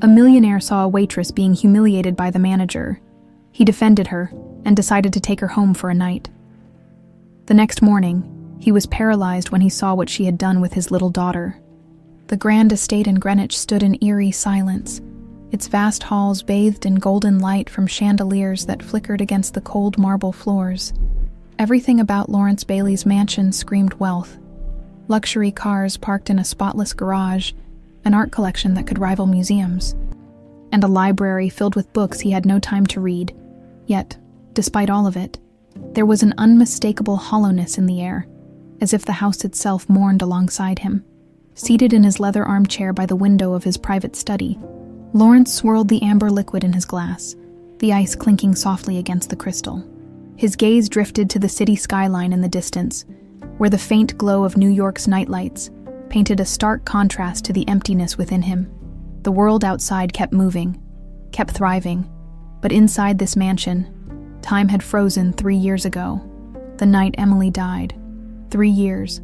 A millionaire saw a waitress being humiliated by the manager. He defended her and decided to take her home for a night. The next morning, he was paralyzed when he saw what she had done with his little daughter. The grand estate in Greenwich stood in eerie silence, its vast halls bathed in golden light from chandeliers that flickered against the cold marble floors. Everything about Lawrence Bailey's mansion screamed wealth. Luxury cars parked in a spotless garage, an art collection that could rival museums, and a library filled with books he had no time to read. Yet, despite all of it, there was an unmistakable hollowness in the air, as if the house itself mourned alongside him. Seated in his leather armchair by the window of his private study, Lawrence swirled the amber liquid in his glass, the ice clinking softly against the crystal. His gaze drifted to the city skyline in the distance, where the faint glow of New York's nightlights painted a stark contrast to the emptiness within him. The world outside kept moving, kept thriving, but inside this mansion, time had frozen 3 years ago, the night Emily died. 3 years.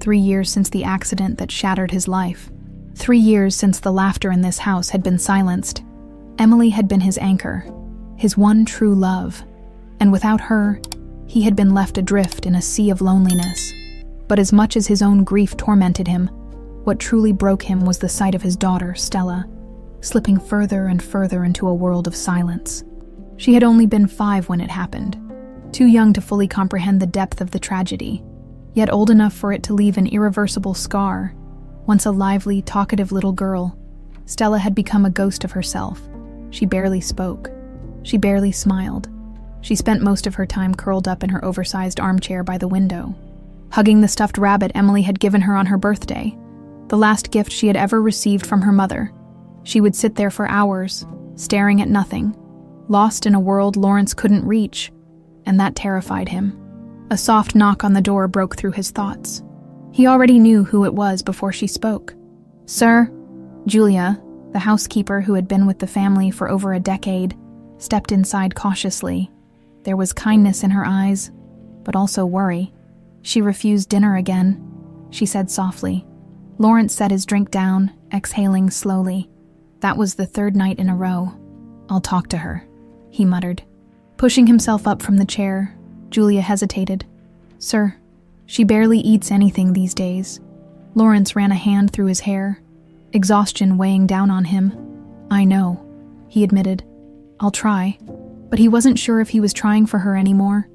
3 years since the accident that shattered his life. 3 years since the laughter in this house had been silenced. Emily had been his anchor, his one true love, and without her, he had been left adrift in a sea of loneliness. But as much as his own grief tormented him, what truly broke him was the sight of his daughter, Stella, slipping further and further into a world of silence. She had only been 5 when it happened, too young to fully comprehend the depth of the tragedy, yet old enough for it to leave an irreversible scar. Once a lively, talkative little girl, Stella had become a ghost of herself. She barely spoke. She barely smiled. She spent most of her time curled up in her oversized armchair by the window, hugging the stuffed rabbit Emily had given her on her birthday, the last gift she had ever received from her mother. She would sit there for hours, staring at nothing, lost in a world Lawrence couldn't reach, and that terrified him. A soft knock on the door broke through his thoughts. He already knew who it was before she spoke. "Sir?" Julia, the housekeeper who had been with the family for over a decade, stepped inside cautiously. There was kindness in her eyes, but also worry. "She refused dinner again," she said softly. Lawrence set his drink down, exhaling slowly. "That was the 3rd night in a row. I'll talk to her," he muttered. Pushing himself up from the chair, Julia hesitated. "Sir, she barely eats anything these days." Lawrence ran a hand through his hair, exhaustion weighing down on him. "I know," he admitted. "I'll try." But he wasn't sure if he was trying for her anymore,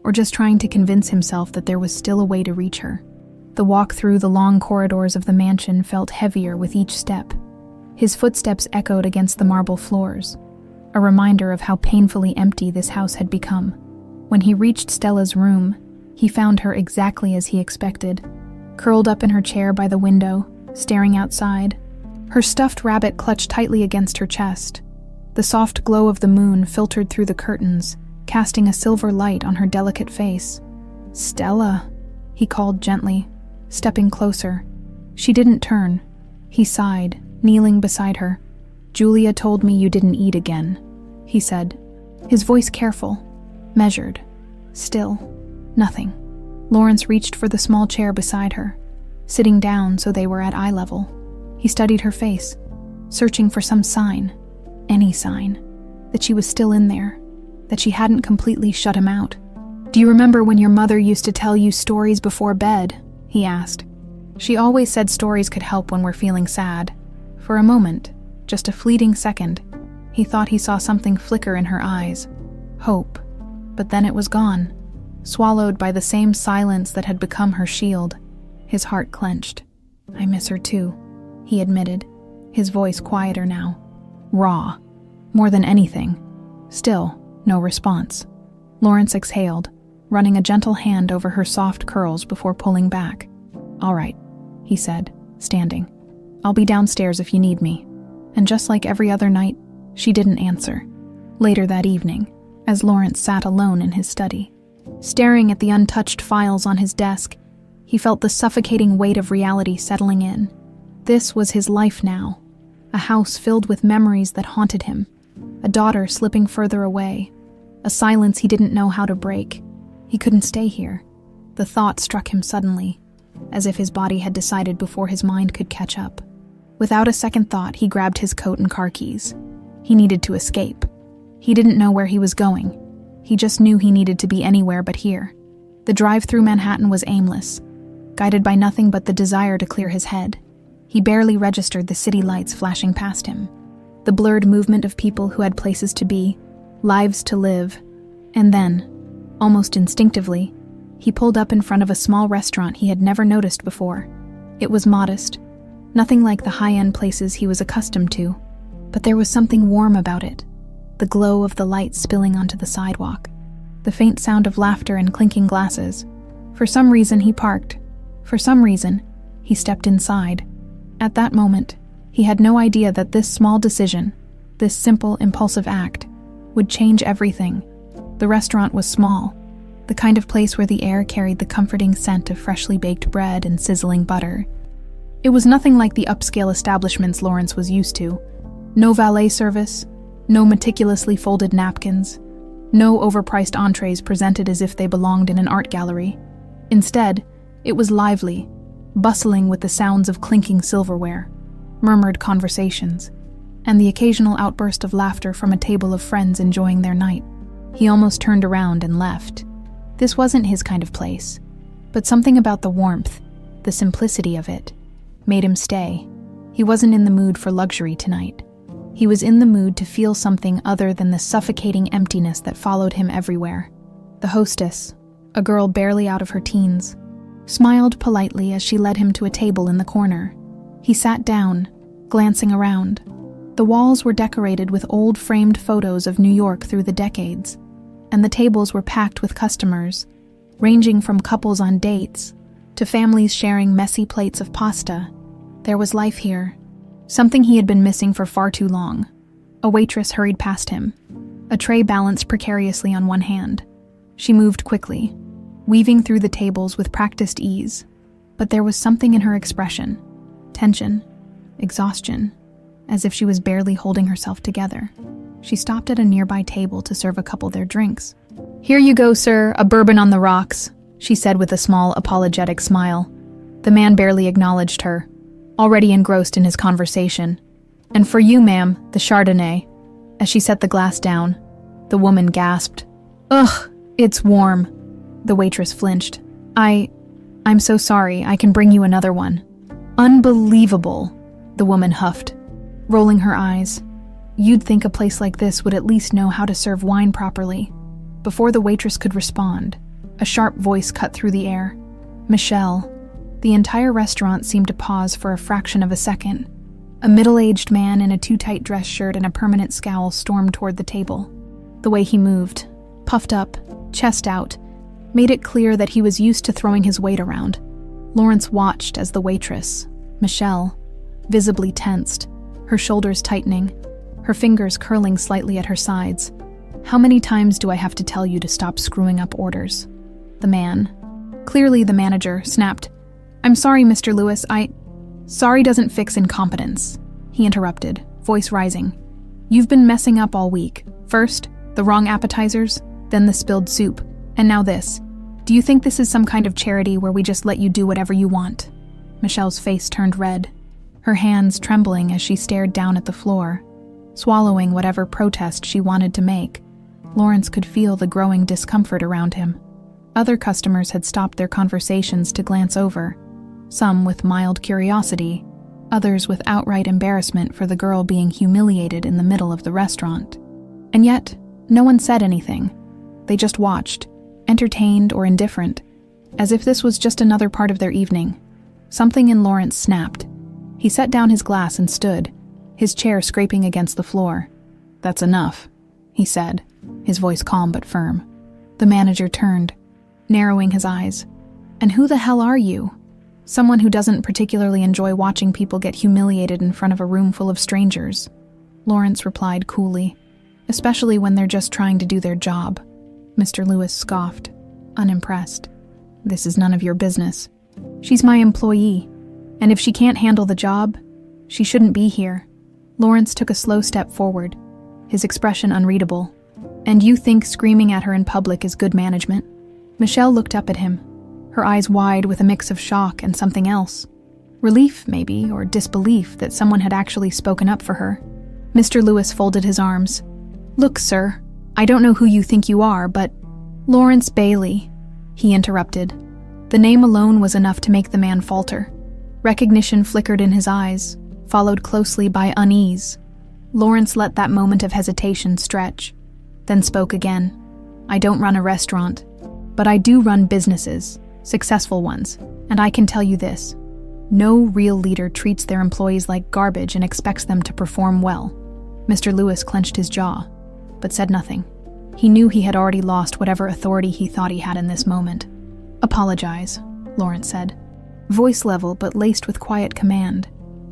or just trying to convince himself that there was still a way to reach her. The walk through the long corridors of the mansion felt heavier with each step. His footsteps echoed against the marble floors, a reminder of how painfully empty this house had become. When he reached Stella's room, he found her exactly as he expected, curled up in her chair by the window, staring outside. Her stuffed rabbit clutched tightly against her chest. The soft glow of the moon filtered through the curtains, casting a silver light on her delicate face. "Stella," he called gently, stepping closer. She didn't turn. He sighed, kneeling beside her. "Julia told me you didn't eat again," he said, his voice careful, measured. Still, nothing. Lawrence reached for the small chair beside her, sitting down so they were at eye level. He studied her face, searching for some sign, any sign, that she was still in there, that she hadn't completely shut him out. "Do you remember when your mother used to tell you stories before bed?" he asked. "She always said stories could help when we're feeling sad." For a moment, just a fleeting second, he thought he saw something flicker in her eyes. Hope. But then it was gone, swallowed by the same silence that had become her shield. His heart clenched. "I miss her too," he admitted, his voice quieter now. Raw. More than anything. Still, no response. Lawrence exhaled, running a gentle hand over her soft curls before pulling back. "All right," he said, standing. "I'll be downstairs if you need me." And just like every other night, she didn't answer. Later that evening, as Lawrence sat alone in his study, staring at the untouched files on his desk, he felt the suffocating weight of reality settling in. This was his life now, a house filled with memories that haunted him, a daughter slipping further away, a silence he didn't know how to break. He couldn't stay here. The thought struck him suddenly, as if his body had decided before his mind could catch up. Without a second thought, he grabbed his coat and car keys. He needed to escape. He didn't know where he was going. He just knew he needed to be anywhere but here. The drive through Manhattan was aimless, guided by nothing but the desire to clear his head. He barely registered the city lights flashing past him, the blurred movement of people who had places to be, lives to live. And then, almost instinctively, he pulled up in front of a small restaurant he had never noticed before. It was modest, nothing like the high-end places he was accustomed to, but there was something warm about it. The glow of the light spilling onto the sidewalk, the faint sound of laughter and clinking glasses. For some reason, he parked. For some reason, he stepped inside. At that moment, he had no idea that this small decision, this simple, impulsive act, would change everything. The restaurant was small, the kind of place where the air carried the comforting scent of freshly baked bread and sizzling butter. It was nothing like the upscale establishments Lawrence was used to. No valet service, no meticulously folded napkins, no overpriced entrees presented as if they belonged in an art gallery. Instead, it was lively, bustling with the sounds of clinking silverware, murmured conversations, and the occasional outburst of laughter from a table of friends enjoying their night. He almost turned around and left. This wasn't his kind of place, but something about the warmth, the simplicity of it, made him stay. He wasn't in the mood for luxury tonight. He was in the mood to feel something other than the suffocating emptiness that followed him everywhere. The hostess, a girl barely out of her teens, smiled politely as she led him to a table in the corner. He sat down, glancing around. The walls were decorated with old framed photos of New York through the decades, and the tables were packed with customers, ranging from couples on dates to families sharing messy plates of pasta. There was life here, something he had been missing for far too long. A waitress hurried past him, a tray balanced precariously on one hand. She moved quickly, weaving through the tables with practiced ease, but there was something in her expression, tension, exhaustion, as if she was barely holding herself together. She stopped at a nearby table to serve a couple their drinks. "Here you go, sir, a bourbon on the rocks," she said with a small, apologetic smile. The man barely acknowledged her, already engrossed in his conversation. "And for you, ma'am, the Chardonnay." As she set the glass down, the woman gasped. "Ugh, it's warm." The waitress flinched. I'm so sorry, I can bring you another one." "Unbelievable," the woman huffed, rolling her eyes. "You'd think a place like this would at least know how to serve wine properly." Before the waitress could respond, a sharp voice cut through the air. "Michelle." The entire restaurant seemed to pause for a fraction of a second. A middle-aged man in a too-tight dress shirt and a permanent scowl stormed toward the table. The way he moved, puffed up, chest out, made it clear that he was used to throwing his weight around. Lawrence watched as the waitress, Michelle, visibly tensed, her shoulders tightening, her fingers curling slightly at her sides. "How many times do I have to tell you to stop screwing up orders?" The man, clearly the manager, snapped. "I'm sorry, Mr. Lewis, Sorry doesn't fix incompetence," he interrupted, voice rising. "You've been messing up all week. First, the wrong appetizers, then the spilled soup, and now this. Do you think this is some kind of charity where we just let you do whatever you want?" Michelle's face turned red, her hands trembling as she stared down at the floor, swallowing whatever protest she wanted to make. Lawrence could feel the growing discomfort around him. Other customers had stopped their conversations to glance over, some with mild curiosity, others with outright embarrassment for the girl being humiliated in the middle of the restaurant. And yet, no one said anything. They just watched, entertained or indifferent, as if this was just another part of their evening. Something in Lawrence snapped. He set down his glass and stood, his chair scraping against the floor. "That's enough," he said, his voice calm but firm. The manager turned, narrowing his eyes. "And who the hell are you?" "Someone who doesn't particularly enjoy watching people get humiliated in front of a room full of strangers," Lawrence replied coolly, "especially when they're just trying to do their job." Mr. Lewis scoffed, unimpressed. "This is none of your business. She's my employee, and if she can't handle the job, she shouldn't be here." Lawrence took a slow step forward, his expression unreadable. "And you think screaming at her in public is good management?" Michelle looked up at him, her eyes wide with a mix of shock and something else. Relief, maybe, or disbelief that someone had actually spoken up for her. Mr. Lewis folded his arms. "Look, sir, I don't know who you think you are, but—" "Lawrence Bailey," he interrupted. The name alone was enough to make the man falter. Recognition flickered in his eyes, followed closely by unease. Lawrence let that moment of hesitation stretch, then spoke again. "I don't run a restaurant, but I do run businesses, successful ones, and I can tell you this. No real leader treats their employees like garbage and expects them to perform well." Mr. Lewis clenched his jaw, but said nothing. He knew he had already lost whatever authority he thought he had in this moment. "Apologize," Lawrence said, voice level but laced with quiet command.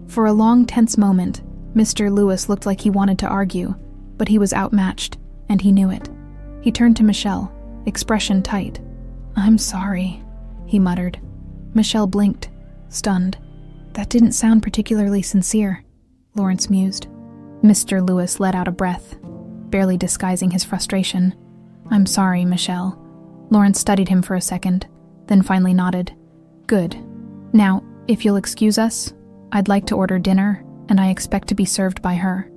For a long, tense moment, Mr. Lewis looked like he wanted to argue, but he was outmatched, and he knew it. He turned to Michelle, expression tight. "I'm sorry," he muttered. Michelle blinked, stunned. "That didn't sound particularly sincere," Lawrence mused. Mr. Lewis let out a breath, barely disguising his frustration. "I'm sorry, Michelle." Lawrence studied him for a second, then finally nodded. "Good. Now, if you'll excuse us, I'd like to order dinner, and I expect to be served by her."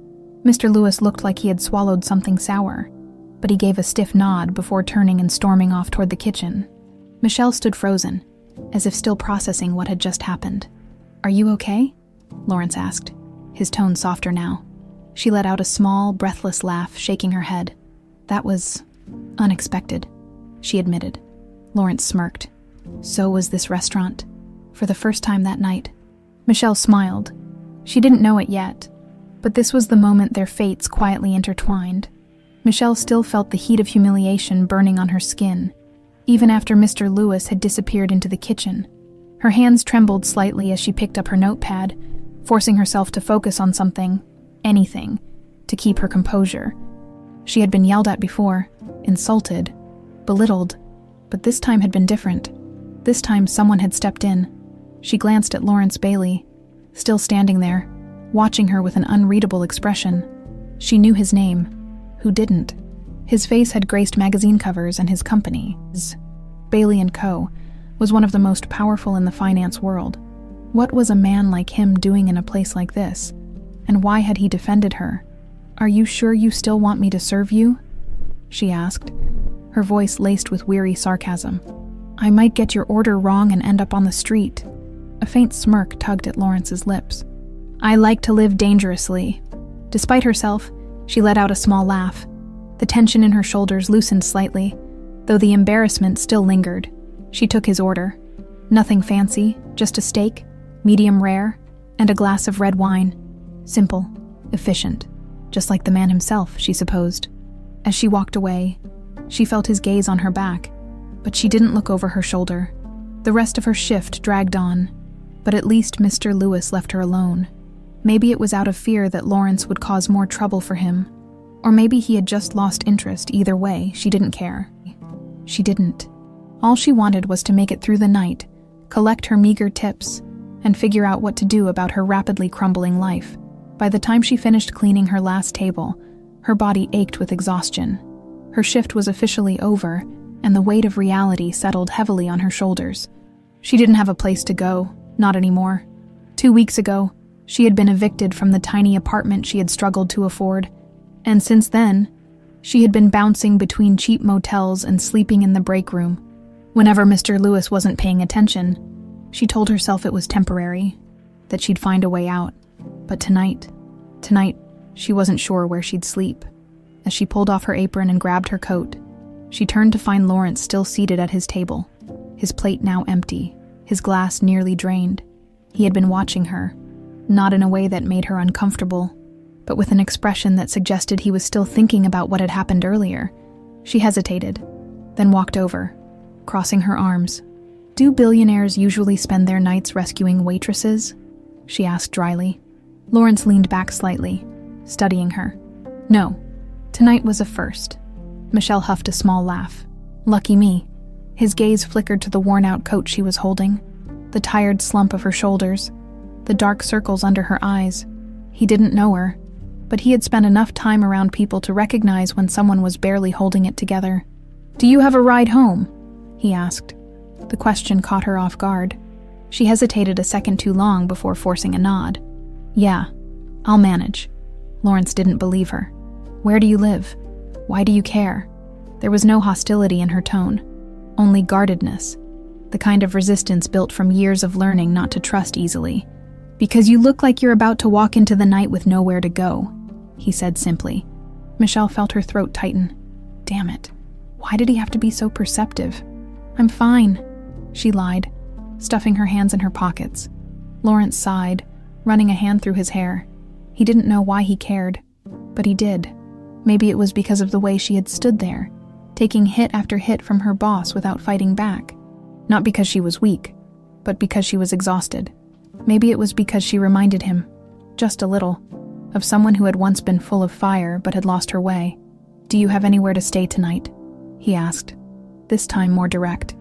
Mr. Lewis looked like he had swallowed something sour, but he gave a stiff nod before turning and storming off toward the kitchen. Michelle stood frozen, as if still processing what had just happened. "Are you okay?" Lawrence asked, his tone softer now. She let out a small, breathless laugh, shaking her head. "That was unexpected," she admitted. Lawrence smirked. So was this restaurant. For the first time that night. Michelle smiled. She didn't know it yet, but this was the moment their fates quietly intertwined. Michelle still felt the heat of humiliation burning on her skin, even after Mr. Lewis had disappeared into the kitchen. Her hands trembled slightly as she picked up her notepad, forcing herself to focus on something, anything, to keep her composure. She had been yelled at before, insulted, belittled, but this time had been different. This time someone had stepped in. She glanced at Lawrence Bailey, still standing there, watching her with an unreadable expression. She knew his name. Who didn't? His face had graced magazine covers, and his company, Bailey & Co., was one of the most powerful in the finance world. What was a man like him doing in a place like this? And why had he defended her? "Are you sure you still want me to serve you?" she asked, her voice laced with weary sarcasm. "I might get your order wrong and end up on the street." A faint smirk tugged at Lawrence's lips. "I like to live dangerously." Despite herself, she let out a small laugh. The tension in her shoulders loosened slightly, though the embarrassment still lingered. She took his order. Nothing fancy, just a steak, medium rare, and a glass of red wine. Simple, efficient, just like the man himself, she supposed. As she walked away, she felt his gaze on her back, but she didn't look over her shoulder. The rest of her shift dragged on, but at least Mr. Lewis left her alone. Maybe it was out of fear that Lawrence would cause more trouble for him, or maybe he had just lost interest. Either way, she didn't care. She didn't. All she wanted was to make it through the night, collect her meager tips, and figure out what to do about her rapidly crumbling life. By the time she finished cleaning her last table, her body ached with exhaustion. Her shift was officially over, and the weight of reality settled heavily on her shoulders. She didn't have a place to go, not anymore. 2 weeks ago, she had been evicted from the tiny apartment she had struggled to afford, and since then, she had been bouncing between cheap motels and sleeping in the break room. Whenever Mr. Lewis wasn't paying attention, she told herself it was temporary, that she'd find a way out. But tonight, she wasn't sure where she'd sleep. As she pulled off her apron and grabbed her coat, she turned to find Lawrence still seated at his table, his plate now empty, his glass nearly drained. He had been watching her, not in a way that made her uncomfortable, but with an expression that suggested he was still thinking about what had happened earlier. She hesitated, then walked over, crossing her arms. "Do billionaires usually spend their nights rescuing waitresses?" she asked dryly. Lawrence leaned back slightly, studying her. "No, tonight was a first." Michelle huffed a small laugh. "Lucky me." His gaze flickered to the worn-out coat she was holding, the tired slump of her shoulders, the dark circles under her eyes. He didn't know her, but he had spent enough time around people to recognize when someone was barely holding it together. "Do you have a ride home?" he asked. The question caught her off guard. She hesitated a second too long before forcing a nod. "Yeah, I'll manage." Lawrence didn't believe her. "Where do you live? Why do you care?" There was no hostility in her tone, only guardedness, the kind of resistance built from years of learning not to trust easily. "Because you look like you're about to walk into the night with nowhere to go," he said simply. Michelle felt her throat tighten. Damn it. Why did he have to be so perceptive? "I'm fine," she lied, stuffing her hands in her pockets. Lawrence sighed, running a hand through his hair. He didn't know why he cared, but he did. Maybe it was because of the way she had stood there, taking hit after hit from her boss without fighting back. Not because she was weak, but because she was exhausted. Maybe it was because she reminded him, just a little, of someone who had once been full of fire but had lost her way. "Do you have anywhere to stay tonight?" he asked, this time more direct.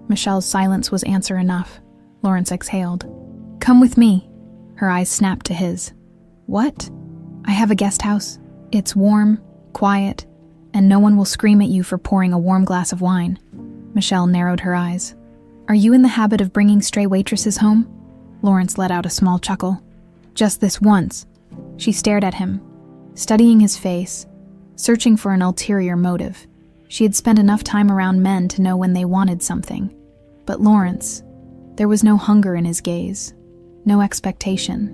Michelle's silence was answer enough. Lawrence exhaled. "Come with me." Her eyes snapped to his. "What?" "I have a guest house. It's warm, quiet, and no one will scream at you for pouring a warm glass of wine." Michelle narrowed her eyes. "Are you in the habit of bringing stray waitresses home?" Lawrence let out a small chuckle. "Just this once." She stared at him, studying his face, searching for an ulterior motive. She had spent enough time around men to know when they wanted something. But Lawrence, there was no hunger in his gaze, no expectation,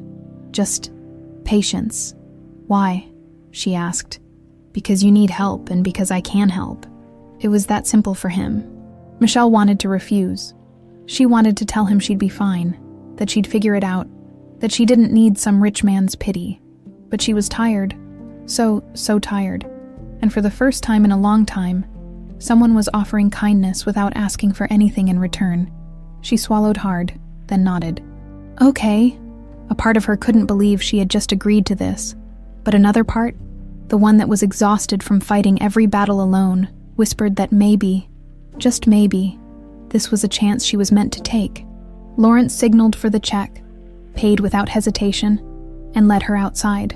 just patience. "Why?" she asked. "Because you need help and because I can help." It was that simple for him. Michelle wanted to refuse. She wanted to tell him she'd be fine, that she'd figure it out, that she didn't need some rich man's pity. But she was tired. So tired. And for the first time in a long time, someone was offering kindness without asking for anything in return. She swallowed hard, then nodded. "Okay." A part of her couldn't believe she had just agreed to this. But another part, the one that was exhausted from fighting every battle alone, whispered that maybe, just maybe, this was a chance she was meant to take. Lawrence signaled for the check, paid without hesitation, and led her outside.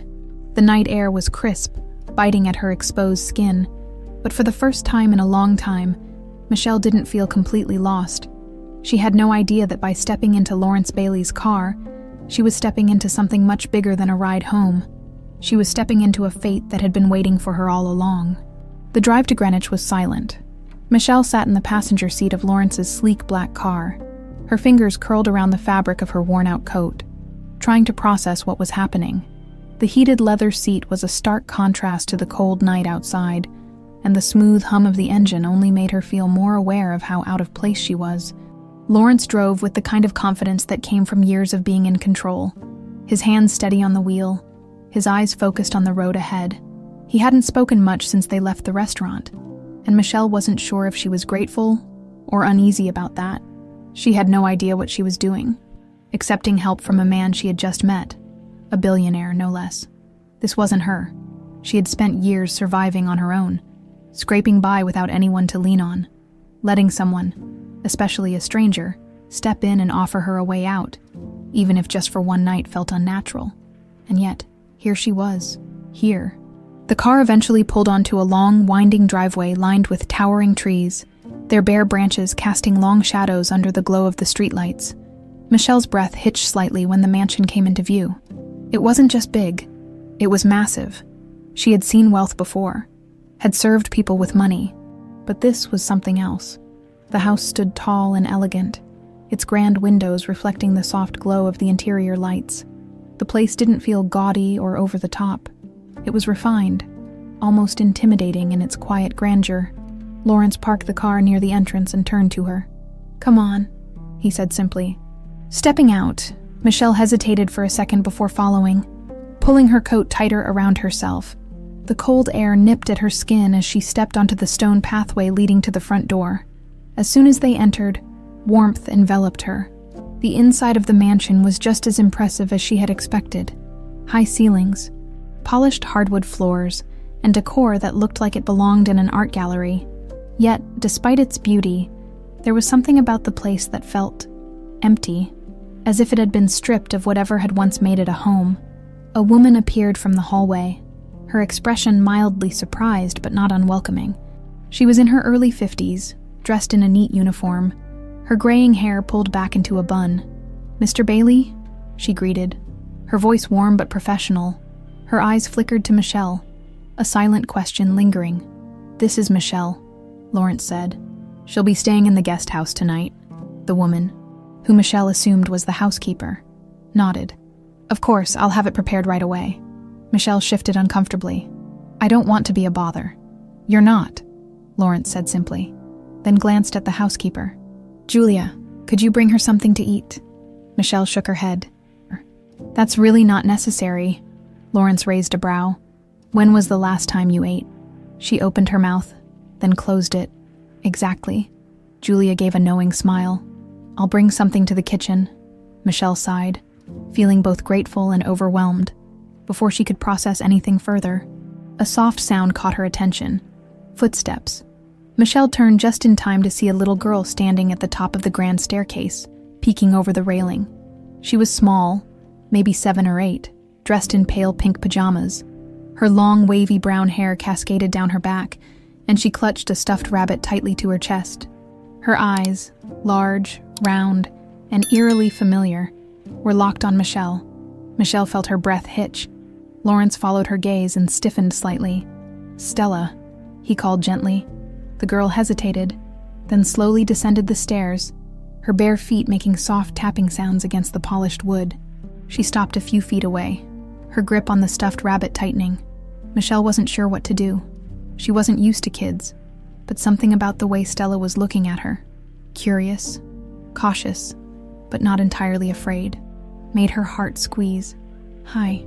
The night air was crisp, biting at her exposed skin, but for the first time in a long time, Michelle didn't feel completely lost. She had no idea that by stepping into Lawrence Bailey's car, she was stepping into something much bigger than a ride home. She was stepping into a fate that had been waiting for her all along. The drive to Greenwich was silent. Michelle sat in the passenger seat of Lawrence's sleek black car, her fingers curled around the fabric of her worn-out coat, trying to process what was happening. The heated leather seat was a stark contrast to the cold night outside, and the smooth hum of the engine only made her feel more aware of how out of place she was. Lawrence drove with the kind of confidence that came from years of being in control, his hands steady on the wheel, his eyes focused on the road ahead. He hadn't spoken much since they left the restaurant, and Michelle wasn't sure if she was grateful or uneasy about that. She had no idea what she was doing, accepting help from a man she had just met, a billionaire, no less. This wasn't her. She had spent years surviving on her own, scraping by without anyone to lean on, letting someone, especially a stranger, step in and offer her a way out, even if just for one night felt unnatural. And yet, here she was, here. The car eventually pulled onto a long, winding driveway lined with towering trees, their bare branches casting long shadows under the glow of the streetlights. Michelle's breath hitched slightly when the mansion came into view. It wasn't just big, it was massive. She had seen wealth before, had served people with money, but this was something else. The house stood tall and elegant, its grand windows reflecting the soft glow of the interior lights. The place didn't feel gaudy or over the top. It was refined, almost intimidating in its quiet grandeur. Lawrence parked the car near the entrance and turned to her. "Come on," he said simply. Stepping out, Michelle hesitated for a second before following, pulling her coat tighter around herself. The cold air nipped at her skin as she stepped onto the stone pathway leading to the front door. As soon as they entered, warmth enveloped her. The inside of the mansion was just as impressive as she had expected. High ceilings, polished hardwood floors, and decor that looked like it belonged in an art gallery. Yet, despite its beauty, there was something about the place that felt empty, as if it had been stripped of whatever had once made it a home. A woman appeared from the hallway, her expression mildly surprised but not unwelcoming. She was in her early 50s, dressed in a neat uniform, her graying hair pulled back into a bun. "Mr. Bailey?" she greeted, her voice warm but professional. Her eyes flickered to Michelle, a silent question lingering. "This is Michelle," Lawrence said. "She'll be staying in the guest house tonight." The woman, who Michelle assumed was the housekeeper, nodded. "Of course, I'll have it prepared right away." Michelle shifted uncomfortably. "I don't want to be a bother." "You're not," Lawrence said simply, then glanced at the housekeeper. "Julia, could you bring her something to eat?" Michelle shook her head. "That's really not necessary." Lawrence raised a brow. "When was the last time you ate?" She opened her mouth, then closed it. "Exactly." Julia gave a knowing smile. "I'll bring something to the kitchen." Michelle sighed, feeling both grateful and overwhelmed. Before she could process anything further, a soft sound caught her attention. Footsteps. Michelle turned just in time to see a little girl standing at the top of the grand staircase, peeking over the railing. She was small, maybe 7 or 8, dressed in pale pink pajamas. Her long, wavy brown hair cascaded down her back, and she clutched a stuffed rabbit tightly to her chest. Her eyes, large, round, and eerily familiar, were locked on Michelle. Michelle felt her breath hitch. Lawrence followed her gaze and stiffened slightly. "Stella," he called gently. The girl hesitated, then slowly descended the stairs, her bare feet making soft tapping sounds against the polished wood. She stopped a few feet away, her grip on the stuffed rabbit tightening. Michelle wasn't sure what to do. She wasn't used to kids, but something about the way Stella was looking at her, curious, cautious, but not entirely afraid, made her heart squeeze. "Hi,"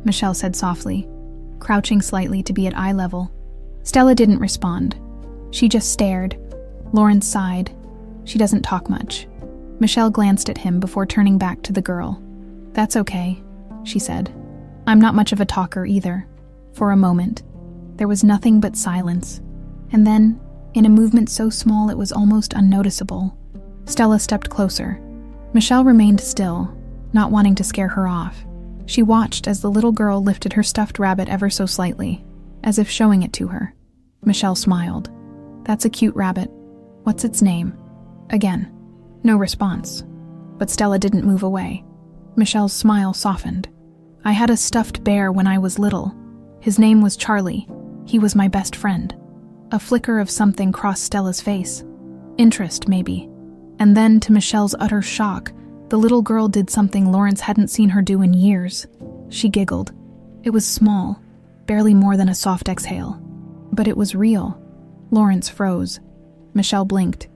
Michelle said softly, crouching slightly to be at eye level. Stella didn't respond. She just stared. Lawrence sighed. She doesn't talk much. Michelle glanced at him before turning back to the girl. "That's okay," she said. "I'm not much of a talker either." For a moment, there was nothing but silence. And then, in a movement so small it was almost unnoticeable, Stella stepped closer. Michelle remained still, not wanting to scare her off. She watched as the little girl lifted her stuffed rabbit ever so slightly, as if showing it to her. Michelle smiled. "That's a cute rabbit. What's its name?" Again, no response. But Stella didn't move away. Michelle's smile softened. "I had a stuffed bear when I was little. His name was Charlie. He was my best friend." A flicker of something crossed Stella's face. Interest, maybe. And then, to Michelle's utter shock, the little girl did something Lawrence hadn't seen her do in years. She giggled. It was small, barely more than a soft exhale. But it was real. Lawrence froze. Michelle blinked.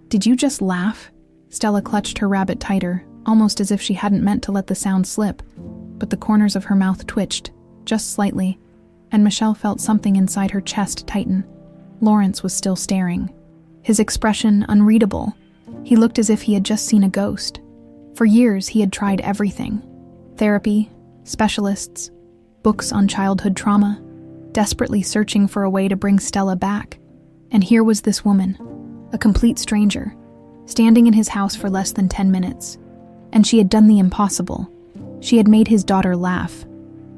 "Did you just laugh?" Stella clutched her rabbit tighter, almost as if she hadn't meant to let the sound slip. But the corners of her mouth twitched, just slightly, and Michelle felt something inside her chest tighten. Lawrence was still staring. His expression unreadable. He looked as if he had just seen a ghost. For years, he had tried everything. Therapy, specialists, books on childhood trauma, desperately searching for a way to bring Stella back. And here was this woman, a complete stranger, standing in his house for less than 10 minutes. And she had done the impossible. She had made his daughter laugh.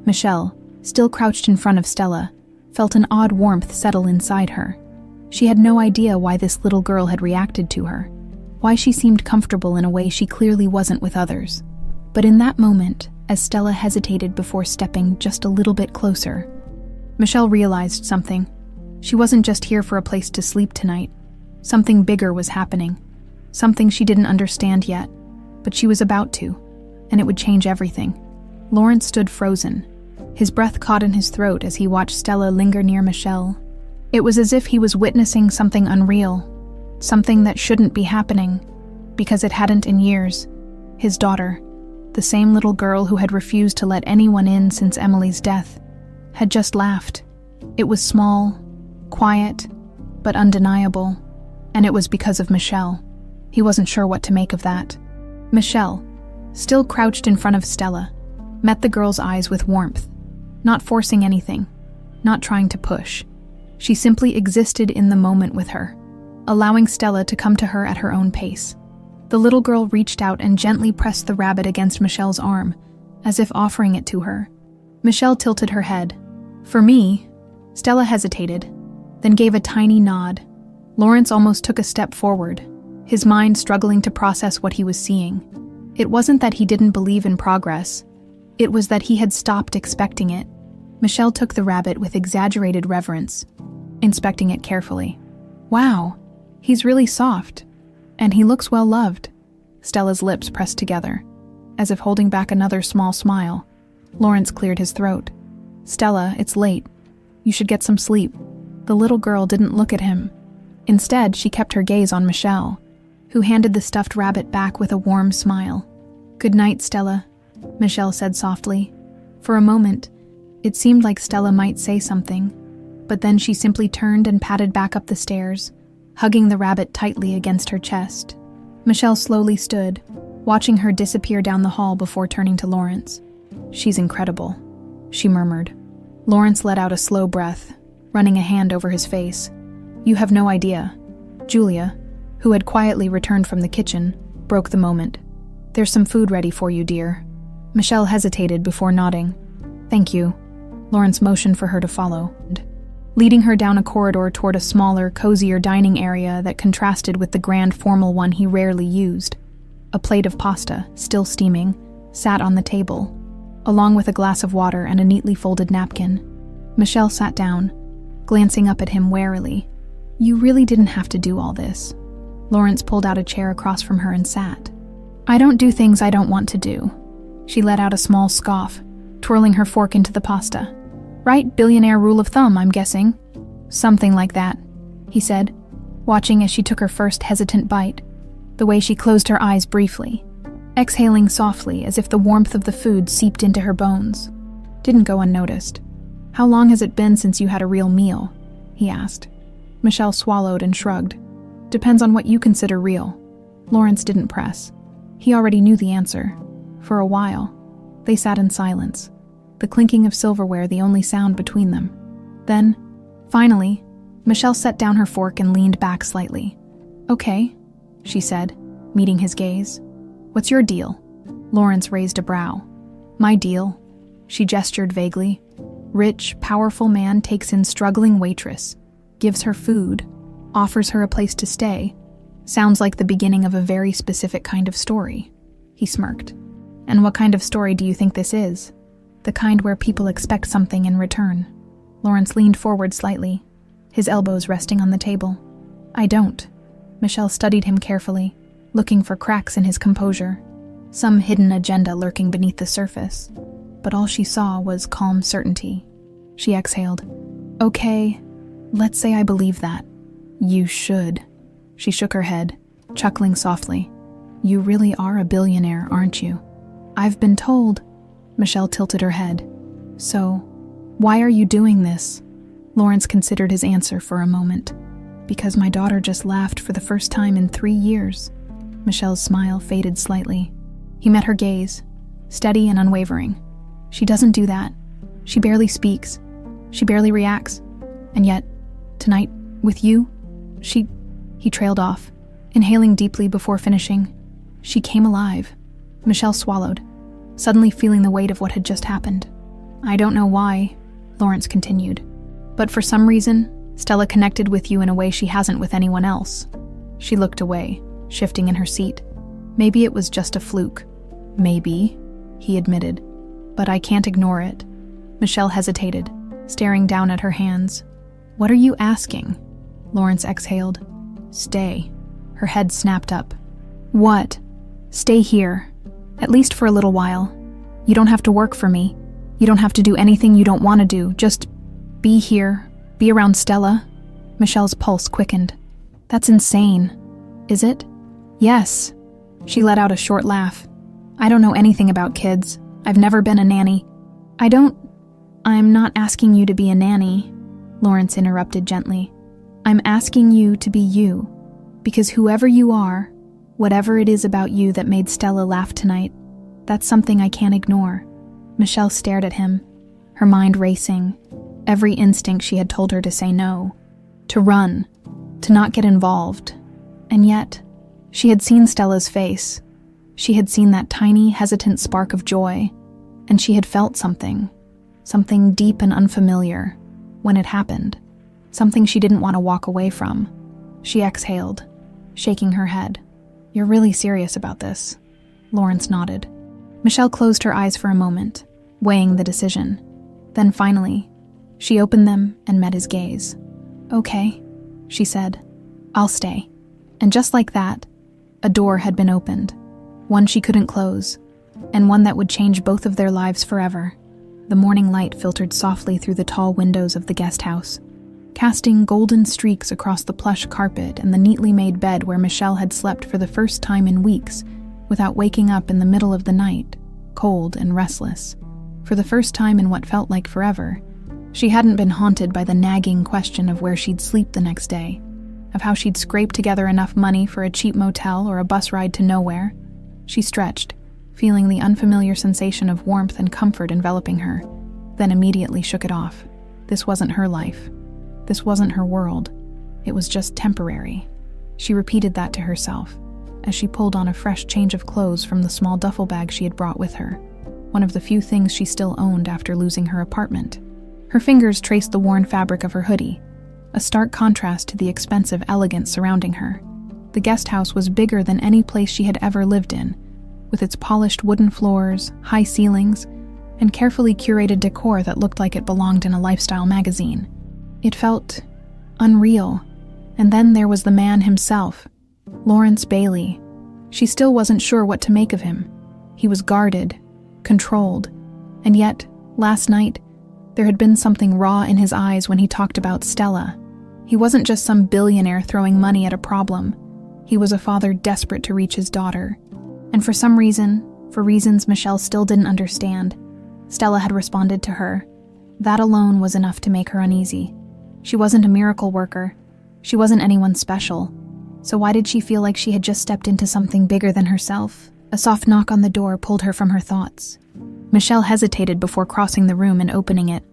Michelle, still crouched in front of Stella, felt an odd warmth settle inside her. She had no idea why this little girl had reacted to her, why she seemed comfortable in a way she clearly wasn't with others. But in that moment, as Stella hesitated before stepping just a little bit closer, Michelle realized something. She wasn't just here for a place to sleep tonight. Something bigger was happening. Something she didn't understand yet, but she was about to, and it would change everything. Lawrence stood frozen. His breath caught in his throat as he watched Stella linger near Michelle. It was as if he was witnessing something unreal, something that shouldn't be happening, because it hadn't in years. His daughter, the same little girl who had refused to let anyone in since Emily's death, had just laughed. It was small, quiet, but undeniable, and it was because of Michelle. He wasn't sure what to make of that. Michelle, still crouched in front of Stella, met the girl's eyes with warmth, not forcing anything, not trying to push. She simply existed in the moment with her, allowing Stella to come to her at her own pace. The little girl reached out and gently pressed the rabbit against Michelle's arm, as if offering it to her. Michelle tilted her head. "For me," Stella hesitated, then gave a tiny nod. Lawrence almost took a step forward, his mind struggling to process what he was seeing. It wasn't that he didn't believe in progress. It was that he had stopped expecting it. Michelle took the rabbit with exaggerated reverence, inspecting it carefully. Wow, he's really soft. And he looks well loved. Stella's lips pressed together, as if holding back another small smile. Lawrence cleared his throat. Stella, it's late. You should get some sleep. The little girl didn't look at him. Instead, she kept her gaze on Michelle, who handed the stuffed rabbit back with a warm smile. Good night, Stella, Michelle said softly. For a moment, it seemed like Stella might say something, but then she simply turned and padded back up the stairs, hugging the rabbit tightly against her chest. Michelle slowly stood, watching her disappear down the hall before turning to Lawrence. She's incredible, she murmured. Lawrence let out a slow breath, running a hand over his face. You have no idea. Julia, who had quietly returned from the kitchen, broke the moment. There's some food ready for you, dear. Michelle hesitated before nodding. Thank you. Lawrence motioned for her to follow, leading her down a corridor toward a smaller, cozier dining area that contrasted with the grand formal one he rarely used. A plate of pasta, still steaming, sat on the table, along with a glass of water and a neatly folded napkin. Michelle sat down, glancing up at him warily. You really didn't have to do all this. Lawrence pulled out a chair across from her and sat. I don't do things I don't want to do. She let out a small scoff, twirling her fork into the pasta. Right, billionaire rule of thumb, I'm guessing. Something like that, he said, watching as she took her first hesitant bite, the way she closed her eyes briefly, exhaling softly as if the warmth of the food seeped into her bones. Didn't go unnoticed. How long has it been since you had a real meal? He asked. Michelle swallowed and shrugged. Depends on what you consider real. Lawrence didn't press. He already knew the answer. For a while, they sat in silence, the clinking of silverware the only sound between them. Then, finally, Michelle set down her fork and leaned back slightly. Okay, she said, meeting his gaze. What's your deal? Lawrence raised a brow. My deal? She gestured vaguely. Rich, powerful man takes in struggling waitress, gives her food, offers her a place to stay. Sounds like the beginning of a very specific kind of story. He smirked. And what kind of story do you think this is? The kind where people expect something in return. Lawrence leaned forward slightly, his elbows resting on the table. I don't. Michelle studied him carefully, looking for cracks in his composure, some hidden agenda lurking beneath the surface. But all she saw was calm certainty. She exhaled. Okay, let's say I believe that. You should. She shook her head, chuckling softly. You really are a billionaire, aren't you? I've been told. Michelle tilted her head. So, why are you doing this? Lawrence considered his answer for a moment. Because my daughter just laughed for the first time in 3 years. Michelle's smile faded slightly. He met her gaze, steady and unwavering. She doesn't do that. She barely speaks. She barely reacts. And yet, tonight, with you, He trailed off, inhaling deeply before finishing. She came alive. Michelle swallowed, suddenly feeling the weight of what had just happened. I don't know why, Lawrence continued, but for some reason, Stella connected with you in a way she hasn't with anyone else. She looked away, shifting in her seat. Maybe it was just a fluke. Maybe, he admitted, but I can't ignore it. Michelle hesitated, staring down at her hands. What are you asking? Lawrence exhaled. Stay. Her head snapped up. What? Stay here. At least for a little while. You don't have to work for me. You don't have to do anything you don't want to do. Just be here. Be around Stella. Michelle's pulse quickened. That's insane. Is it? Yes. She let out a short laugh. I don't know anything about kids. I've never been a nanny. I'm not asking you to be a nanny, Lawrence interrupted gently. I'm asking you to be you, because whoever you are, whatever it is about you that made Stella laugh tonight, that's something I can't ignore. Michelle stared at him, her mind racing, every instinct she had told her to say no, to run, to not get involved. And yet, she had seen Stella's face. She had seen that tiny, hesitant spark of joy, and she had felt something deep and unfamiliar, when it happened. Something she didn't want to walk away from. She exhaled, shaking her head. You're really serious about this? Lawrence nodded. Michelle closed her eyes for a moment, weighing the decision. Then finally, she opened them and met his gaze. "Okay," she said. "I'll stay." And just like that, a door had been opened. One she couldn't close, and one that would change both of their lives forever. The morning light filtered softly through the tall windows of the guest house, casting golden streaks across the plush carpet and the neatly made bed where Michelle had slept for the first time in weeks without waking up in the middle of the night, cold and restless. For the first time in what felt like forever, she hadn't been haunted by the nagging question of where she'd sleep the next day, of how she'd scrape together enough money for a cheap motel or a bus ride to nowhere. She stretched, feeling the unfamiliar sensation of warmth and comfort enveloping her, then immediately shook it off. This wasn't her life. This wasn't her world. It was just temporary. She repeated that to herself as she pulled on a fresh change of clothes from the small duffel bag she had brought with her, one of the few things she still owned after losing her apartment. Her fingers traced the worn fabric of her hoodie, a stark contrast to the expensive elegance surrounding her. The guest house was bigger than any place she had ever lived in, with its polished wooden floors, high ceilings, and carefully curated decor that looked like it belonged in a lifestyle magazine. It felt unreal. And then there was the man himself, Lawrence Bailey. She still wasn't sure what to make of him. He was guarded, controlled, and yet, last night, there had been something raw in his eyes when he talked about Stella. He wasn't just some billionaire throwing money at a problem. He was a father desperate to reach his daughter. And for some reason, for reasons Michelle still didn't understand, Stella had responded to her. That alone was enough to make her uneasy. She wasn't a miracle worker. She wasn't anyone special. So why did she feel like she had just stepped into something bigger than herself? A soft knock on the door pulled her from her thoughts. Michelle hesitated before crossing the room and opening it.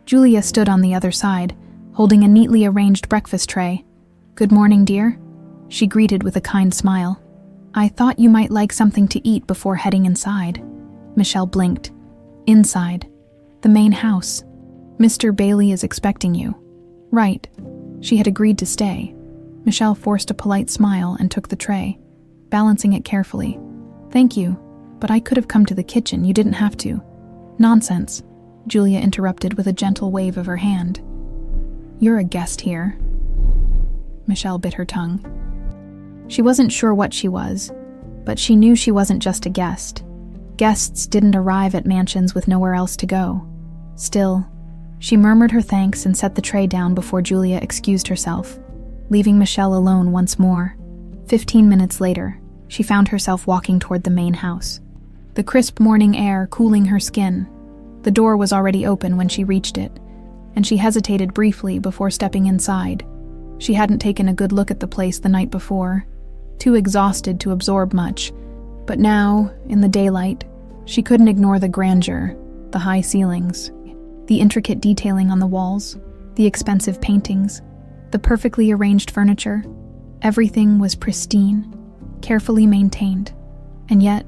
Julia stood on the other side, holding a neatly arranged breakfast tray. "Good morning, dear," she greeted with a kind smile. "I thought you might like something to eat before heading inside." Michelle blinked. Inside. The main house. "Mr. Bailey is expecting you." Right. She had agreed to stay. Michelle forced a polite smile and took the tray, balancing it carefully. "Thank you, but I could have come to the kitchen. You didn't have to." "Nonsense," Julia interrupted with a gentle wave of her hand. "You're a guest here." Michelle bit her tongue. She wasn't sure what she was, but she knew she wasn't just a guest. Guests didn't arrive at mansions with nowhere else to go. Still, she murmured her thanks and set the tray down before Julia excused herself, leaving Michelle alone once more. 15 minutes later, she found herself walking toward the main house, the crisp morning air cooling her skin. The door was already open when she reached it, and she hesitated briefly before stepping inside. She hadn't taken a good look at the place the night before, too exhausted to absorb much, but now, in the daylight, she couldn't ignore the grandeur, the high ceilings, the intricate detailing on the walls, the expensive paintings, the perfectly arranged furniture. Everything was pristine, carefully maintained, and yet,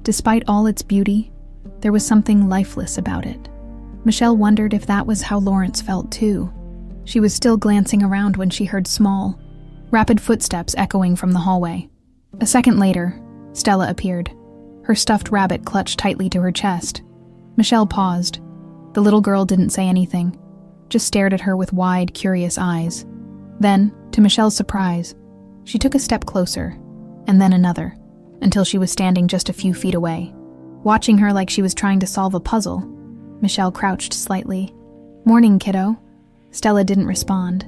despite all its beauty, there was something lifeless about it. Michelle wondered if that was how Lawrence felt too. She was still glancing around when she heard small, rapid footsteps echoing from the hallway. A second later, Stella appeared, her stuffed rabbit clutched tightly to her chest. Michelle paused. The little girl didn't say anything, just stared at her with wide, curious eyes. Then, to Michelle's surprise, she took a step closer, and then another, until she was standing just a few feet away. Watching her like she was trying to solve a puzzle, Michelle crouched slightly. "Morning, kiddo." Stella didn't respond.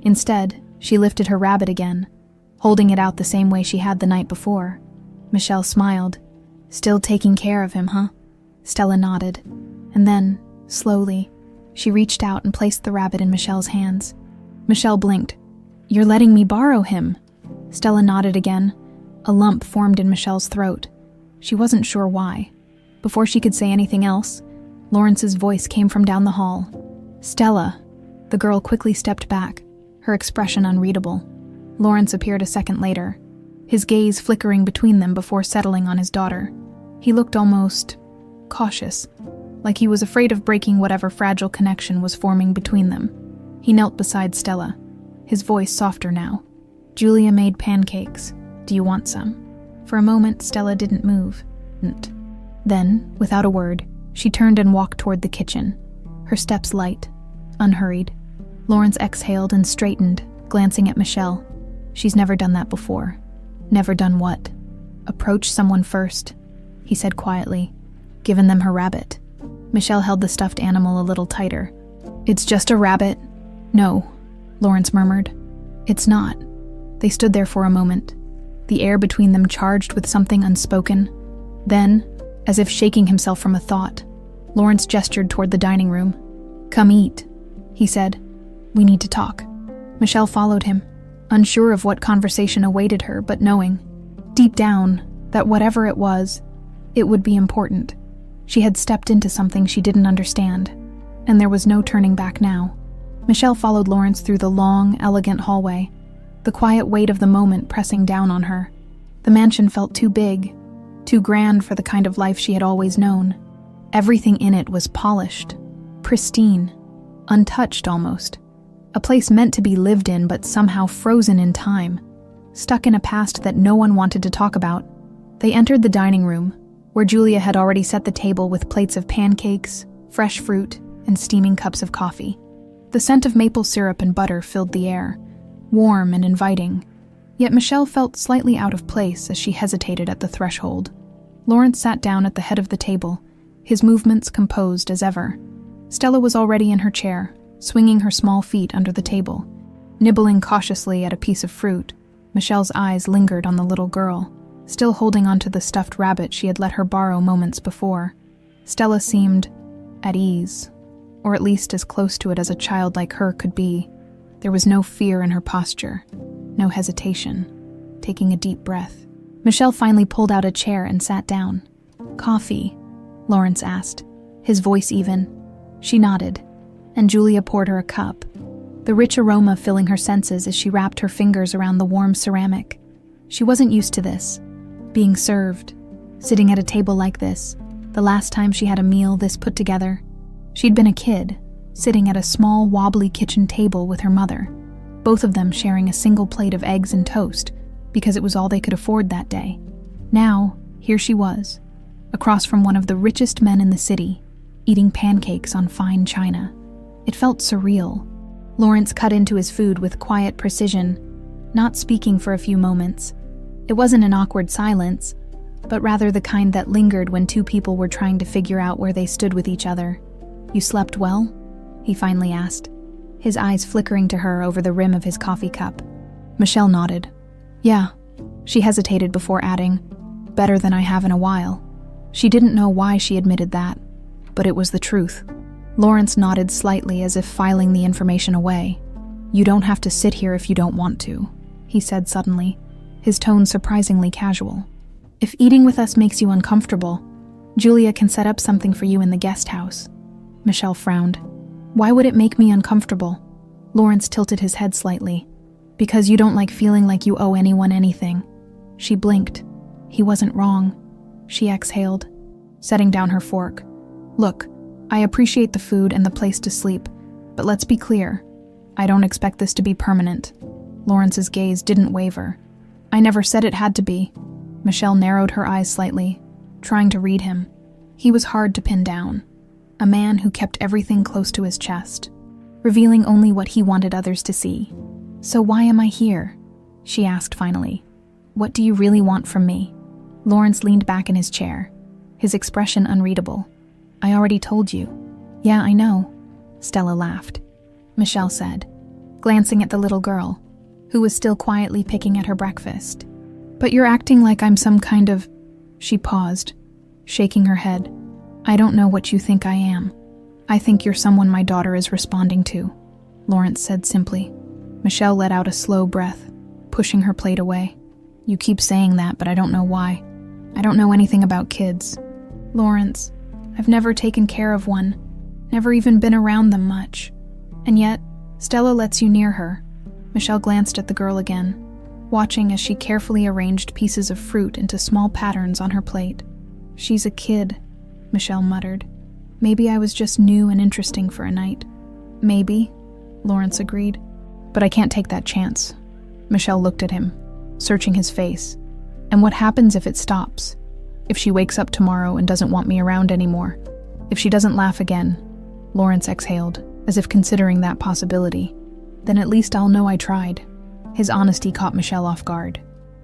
Instead, she lifted her rabbit again, holding it out the same way she had the night before. Michelle smiled. "Still taking care of him, huh?" Stella nodded, and then, slowly, she reached out and placed the rabbit in Michelle's hands. Michelle blinked. "You're letting me borrow him." Stella nodded again. A lump formed in Michelle's throat. She wasn't sure why. Before she could say anything else, Lawrence's voice came from down the hall. "Stella." The girl quickly stepped back, her expression unreadable. Lawrence appeared a second later, his gaze flickering between them before settling on his daughter. He looked almost cautious, like he was afraid of breaking whatever fragile connection was forming between them. He knelt beside Stella, his voice softer now. "Julia made pancakes. Do you want some?" For a moment, Stella didn't move. Then, without a word, she turned and walked toward the kitchen, her steps light, unhurried. Lawrence exhaled and straightened, glancing at Michelle. She's never done that before. Never done what? Approach someone first, he said quietly, given them her rabbit. Michelle held the stuffed animal a little tighter. It's just a rabbit. No, Lawrence murmured. It's not. They stood there for a moment, the air between them charged with something unspoken. Then, as if shaking himself from a thought, Lawrence gestured toward the dining room. Come eat, he said. We need to talk. Michelle followed him, unsure of what conversation awaited her, but knowing, deep down, that whatever it was, it would be important. She had stepped into something she didn't understand, and there was no turning back now. Michelle followed Lawrence through the long, elegant hallway, the quiet weight of the moment pressing down on her. The mansion felt too big, too grand for the kind of life she had always known. Everything in it was polished, pristine, untouched almost. A place meant to be lived in but somehow frozen in time, stuck in a past that no one wanted to talk about. They entered the dining room, where Julia had already set the table with plates of pancakes, fresh fruit, and steaming cups of coffee. The scent of maple syrup and butter filled the air, warm and inviting. Yet Michelle felt slightly out of place as she hesitated at the threshold. Lawrence sat down at the head of the table, his movements composed as ever. Stella was already in her chair, swinging her small feet under the table. Nibbling cautiously at a piece of fruit, Michelle's eyes lingered on the little girl, still holding onto the stuffed rabbit she had let her borrow moments before. Stella seemed at ease, or at least as close to it as a child like her could be. There was no fear in her posture, no hesitation. Taking a deep breath, Michelle finally pulled out a chair and sat down. Coffee? Lawrence asked, his voice even. She nodded, and Julia poured her a cup, the rich aroma filling her senses as she wrapped her fingers around the warm ceramic. She wasn't used to this, being served, sitting at a table like this, the last time she had a meal this put together. She'd been a kid, sitting at a small, wobbly kitchen table with her mother, both of them sharing a single plate of eggs and toast because it was all they could afford that day. Now, here she was, across from one of the richest men in the city, eating pancakes on fine china. It felt surreal. Lawrence cut into his food with quiet precision, not speaking for a few moments. It wasn't an awkward silence, but rather the kind that lingered when two people were trying to figure out where they stood with each other. You slept well? He finally asked, his eyes flickering to her over the rim of his coffee cup. Michelle nodded. Yeah. She hesitated before adding, better than I have in a while. She didn't know why she admitted that, but it was the truth. Lawrence nodded slightly as if filing the information away. You don't have to sit here if you don't want to, he said suddenly, his tone surprisingly casual. If eating with us makes you uncomfortable, Julia can set up something for you in the guest house. Michelle frowned. Why would it make me uncomfortable? Lawrence tilted his head slightly. Because you don't like feeling like you owe anyone anything. She blinked. He wasn't wrong. She exhaled, setting down her fork. Look, I appreciate the food and the place to sleep, but let's be clear. I don't expect this to be permanent. Lawrence's gaze didn't waver. I never said it had to be. Michelle narrowed her eyes slightly, trying to read him. He was hard to pin down. A man who kept everything close to his chest, revealing only what he wanted others to see. So why am I here? She asked finally. What do you really want from me? Lawrence leaned back in his chair, his expression unreadable. I already told you. Yeah, I know. Stella laughed. Michelle said, glancing at the little girl, who was still quietly picking at her breakfast. But you're acting like I'm some kind of... She paused, shaking her head. I don't know what you think I am. I think you're someone my daughter is responding to, Lawrence said simply. Michelle let out a slow breath, pushing her plate away. You keep saying that, but I don't know why. I don't know anything about kids. Lawrence, I've never taken care of one, never even been around them much. And yet, Stella lets you near her. Michelle glanced at the girl again, watching as she carefully arranged pieces of fruit into small patterns on her plate. She's a kid, Michelle muttered. Maybe I was just new and interesting for a night. Maybe, Lawrence agreed. But I can't take that chance. Michelle looked at him, searching his face. And what happens if it stops? If she wakes up tomorrow and doesn't want me around anymore, if she doesn't laugh again, Lawrence exhaled, as if considering that possibility, then at least I'll know I tried. His honesty caught Michelle off guard.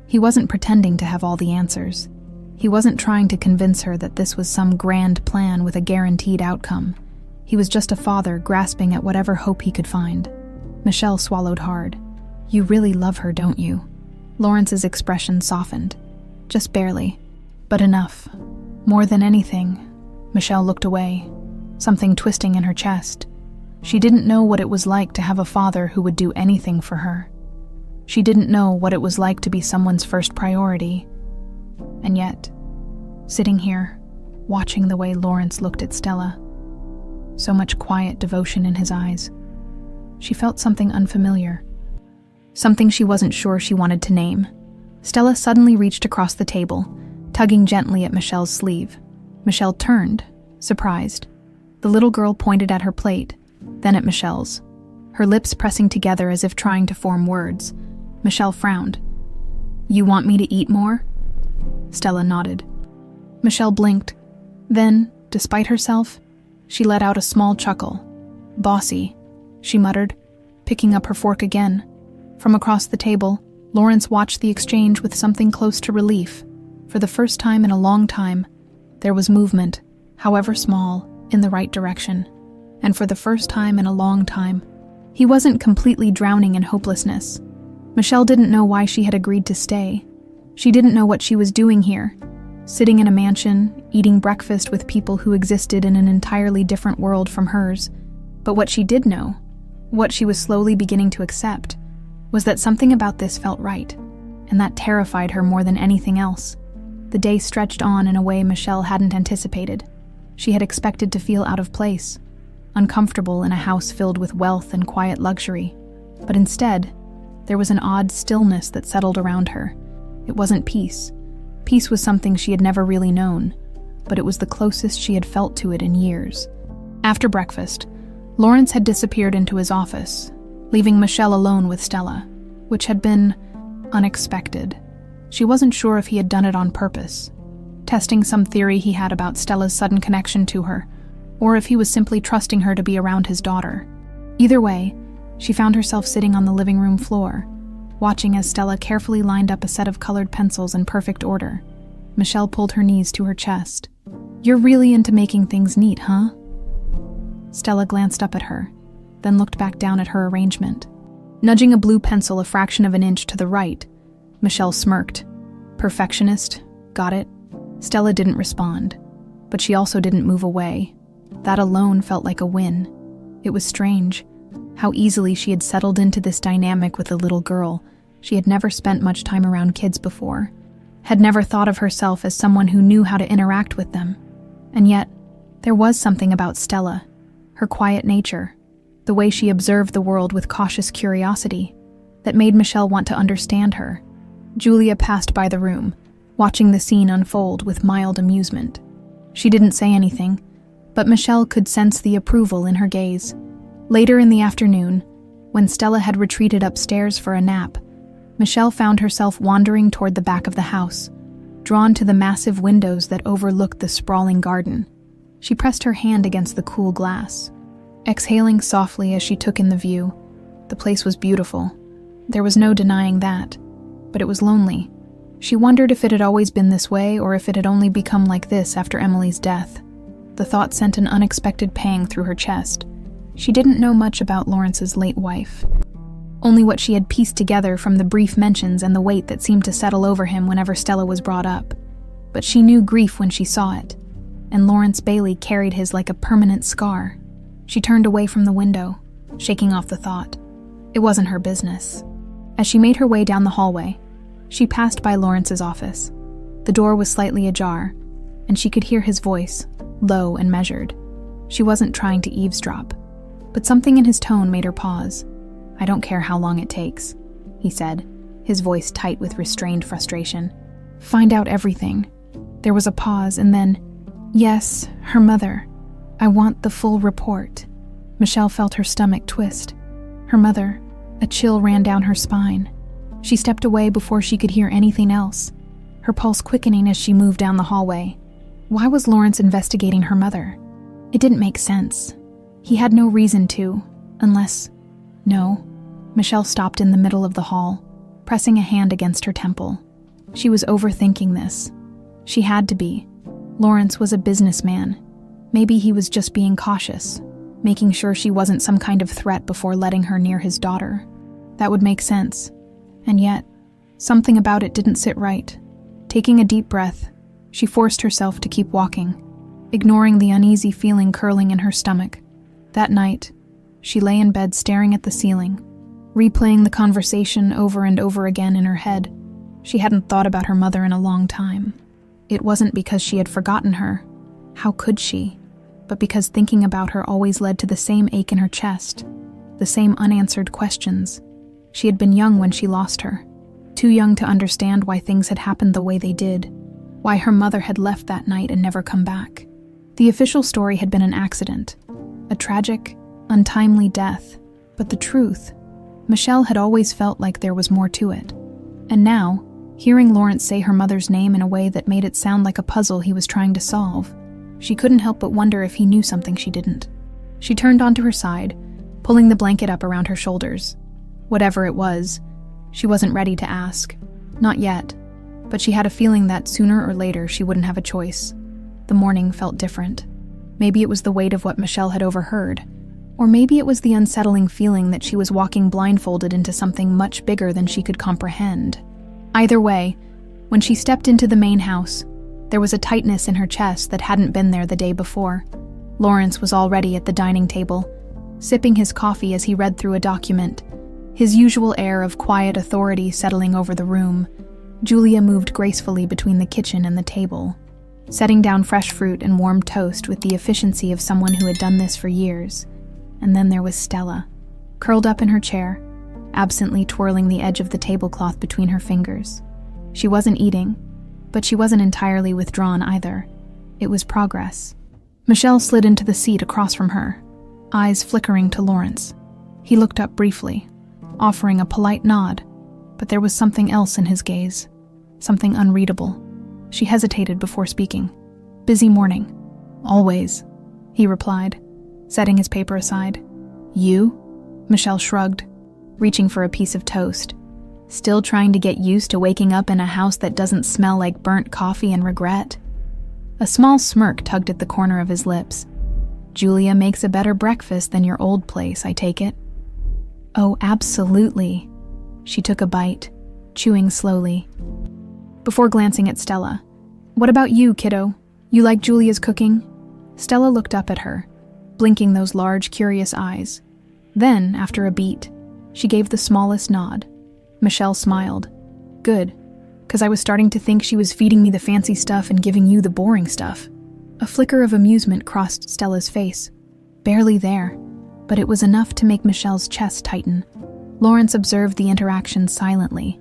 He wasn't pretending to have all the answers. He wasn't trying to convince her that this was some grand plan with a guaranteed outcome. He was just a father grasping at whatever hope he could find. Michelle swallowed hard. You really love her, don't you? Lawrence's expression softened. Just barely. But enough. More than anything. Michelle looked away, something twisting in her chest. She didn't know what it was like to have a father who would do anything for her. She didn't know what it was like to be someone's first priority. And yet, sitting here, watching the way Lawrence looked at Stella, so much quiet devotion in his eyes, she felt something unfamiliar. Something she wasn't sure she wanted to name. Stella suddenly reached across the table, tugging gently at Michelle's sleeve. Michelle turned, surprised. The little girl pointed at her plate, then at Michelle's, her lips pressing together as if trying to form words. Michelle frowned. You want me to eat more? Stella nodded. Michelle blinked. Then, despite herself, she let out a small chuckle. Bossy, she muttered, picking up her fork again. From across the table, Lawrence watched the exchange with something close to relief. For the first time in a long time, there was movement, however small, in the right direction. And for the first time in a long time, he wasn't completely drowning in hopelessness. Michelle didn't know why she had agreed to stay. She didn't know what she was doing here, sitting in a mansion, eating breakfast with people who existed in an entirely different world from hers. But what she did know, what she was slowly beginning to accept, was that something about this felt right, and that terrified her more than anything else. The day stretched on in a way Michelle hadn't anticipated. She had expected to feel out of place, uncomfortable in a house filled with wealth and quiet luxury. But instead, there was an odd stillness that settled around her. It wasn't peace. Peace was something she had never really known, but it was the closest she had felt to it in years. After breakfast, Lawrence had disappeared into his office, leaving Michelle alone with Stella, which had been unexpected. She wasn't sure if he had done it on purpose, testing some theory he had about Stella's sudden connection to her, or if he was simply trusting her to be around his daughter. Either way, she found herself sitting on the living room floor, watching as Stella carefully lined up a set of colored pencils in perfect order. Michelle pulled her knees to her chest. You're really into making things neat, huh? Stella glanced up at her, then looked back down at her arrangement. Nudging a blue pencil a fraction of an inch to the right, Michelle smirked. Perfectionist, got it? Stella didn't respond, but she also didn't move away. That alone felt like a win. It was strange, how easily she had settled into this dynamic with the little girl. She had never spent much time around kids before, had never thought of herself as someone who knew how to interact with them. And yet, there was something about Stella, her quiet nature, the way she observed the world with cautious curiosity, that made Michelle want to understand her. Julia passed by the room, watching the scene unfold with mild amusement. She didn't say anything, but Michelle could sense the approval in her gaze. Later in the afternoon, when Stella had retreated upstairs for a nap, Michelle found herself wandering toward the back of the house, drawn to the massive windows that overlooked the sprawling garden. She pressed her hand against the cool glass, exhaling softly as she took in the view. The place was beautiful. There was no denying that, but it was lonely. She wondered if it had always been this way or if it had only become like this after Emily's death. The thought sent an unexpected pang through her chest. She didn't know much about Lawrence's late wife, only what she had pieced together from the brief mentions and the weight that seemed to settle over him whenever Stella was brought up. But she knew grief when she saw it, and Lawrence Bailey carried his like a permanent scar. She turned away from the window, shaking off the thought. It wasn't her business. As she made her way down the hallway, she passed by Lawrence's office. The door was slightly ajar, and she could hear his voice, low and measured. She wasn't trying to eavesdrop, but something in his tone made her pause. I don't care how long it takes, he said, his voice tight with restrained frustration. Find out everything. There was a pause, and then, yes, her mother. I want the full report. Michelle felt her stomach twist. Her mother. A chill ran down her spine. She stepped away before she could hear anything else. her pulse quickening as she moved down the hallway. Why was Lawrence investigating her mother? It didn't make sense. He had no reason to, unless... No. Michelle stopped in the middle of the hall, pressing a hand against her temple. She was overthinking this. She had to be. Lawrence was a businessman. Maybe he was just being cautious, making sure she wasn't some kind of threat before letting her near his daughter. That would make sense. And yet, something about it didn't sit right. Taking a deep breath, she forced herself to keep walking, ignoring the uneasy feeling curling in her stomach. That night, she lay in bed staring at the ceiling, replaying the conversation over and over again in her head. She hadn't thought about her mother in a long time. It wasn't because she had forgotten her. How could she? But because thinking about her always led to the same ache in her chest, the same unanswered questions. She had been young when she lost her, too young to understand why things had happened the way they did, why her mother had left that night and never come back. The official story had been an accident, a tragic, untimely death, but the truth, Michelle had always felt like there was more to it. And now, hearing Lawrence say her mother's name in a way that made it sound like a puzzle he was trying to solve, she couldn't help but wonder if he knew something she didn't. She turned onto her side, pulling the blanket up around her shoulders. Whatever it was, she wasn't ready to ask. Not yet, but she had a feeling that sooner or later she wouldn't have a choice. The morning felt different. Maybe it was the weight of what Michelle had overheard, or maybe it was the unsettling feeling that she was walking blindfolded into something much bigger than she could comprehend. Either way, when she stepped into the main house, there was a tightness in her chest that hadn't been there the day before. Lawrence was already at the dining table, sipping his coffee as he read through a document, his usual air of quiet authority settling over the room. Julia moved gracefully between the kitchen and the table, setting down fresh fruit and warm toast with the efficiency of someone who had done this for years. And then there was Stella, curled up in her chair, absently twirling the edge of the tablecloth between her fingers. She wasn't eating, but she wasn't entirely withdrawn either. It was progress. Michelle slid into the seat across from her, eyes flickering to Lawrence. He looked up briefly, offering a polite nod, but there was something else in his gaze, something unreadable. She hesitated before speaking. "Busy morning." "Always," he replied, setting his paper aside. "You?" Michelle shrugged, reaching for a piece of toast. "Still trying to get used to waking up in a house that doesn't smell like burnt coffee and regret?" A small smirk tugged at the corner of his lips. "Julia makes a better breakfast than your old place, I take it?" "Oh, absolutely." She took a bite, chewing slowly. Before glancing at Stella, "What about you, kiddo? You like Julia's cooking?" Stella looked up at her, blinking those large, curious eyes. Then, after a beat, she gave the smallest nod. Michelle smiled. "Good, 'cause I was starting to think she was feeding me the fancy stuff and giving you the boring stuff." A flicker of amusement crossed Stella's face. Barely there, but it was enough to make Michelle's chest tighten. Lawrence observed the interaction silently,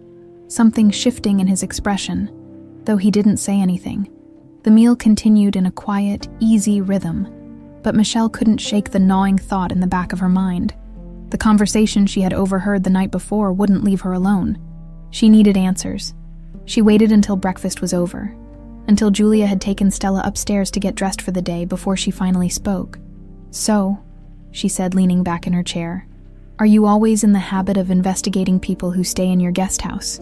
something shifting in his expression, though he didn't say anything. The meal continued in a quiet, easy rhythm, but Michelle couldn't shake the gnawing thought in the back of her mind. The conversation she had overheard the night before wouldn't leave her alone. She needed answers. She waited until breakfast was over, until Julia had taken Stella upstairs to get dressed for the day before she finally spoke. "So," she said, leaning back in her chair, "are you always in the habit of investigating people who stay in your guest house?"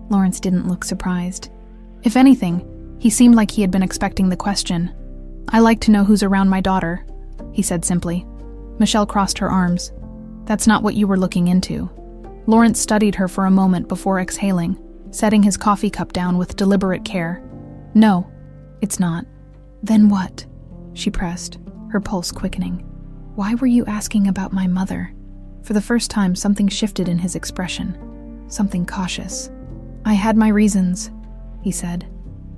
Lawrence didn't look surprised. If anything, he seemed like he had been expecting the question. "I like to know who's around my daughter," he said simply. Michelle crossed her arms. "That's not what you were looking into." Lawrence studied her for a moment before exhaling, setting his coffee cup down with deliberate care. "No, it's not." "Then what?" she pressed, her pulse quickening. "Why were you asking about my mother?" For the first time, something shifted in his expression, something cautious. "I had my reasons," he said.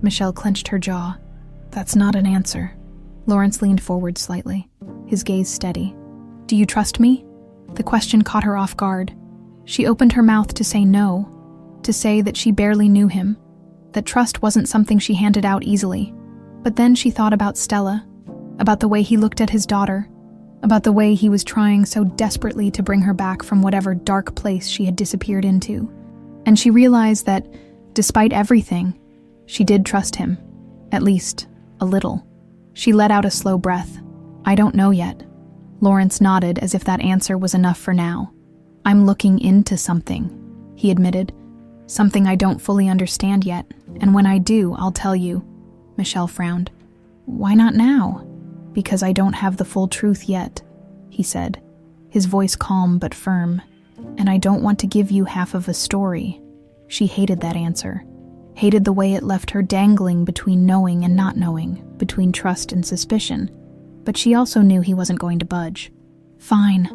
Michelle clenched her jaw. "That's not an answer." Lawrence leaned forward slightly, his gaze steady. "Do you trust me?" The question caught her off guard. She opened her mouth to say no, to say that she barely knew him, that trust wasn't something she handed out easily. But then she thought about Stella, about the way he looked at his daughter, about the way he was trying so desperately to bring her back from whatever dark place she had disappeared into. And she realized that, despite everything, She did trust him. At least, a little. She let out a slow breath. I don't know yet. Lawrence nodded as if that answer was enough for now. I'm looking into something, he admitted. Something I don't fully understand yet, and when I do, I'll tell you. Michelle frowned. Why not now? Because I don't have the full truth yet, he said, his voice calm but firm. And I don't want to give you half of a story. She hated that answer. Hated the way it left her dangling between knowing and not knowing, between trust and suspicion. But she also knew he wasn't going to budge. Fine,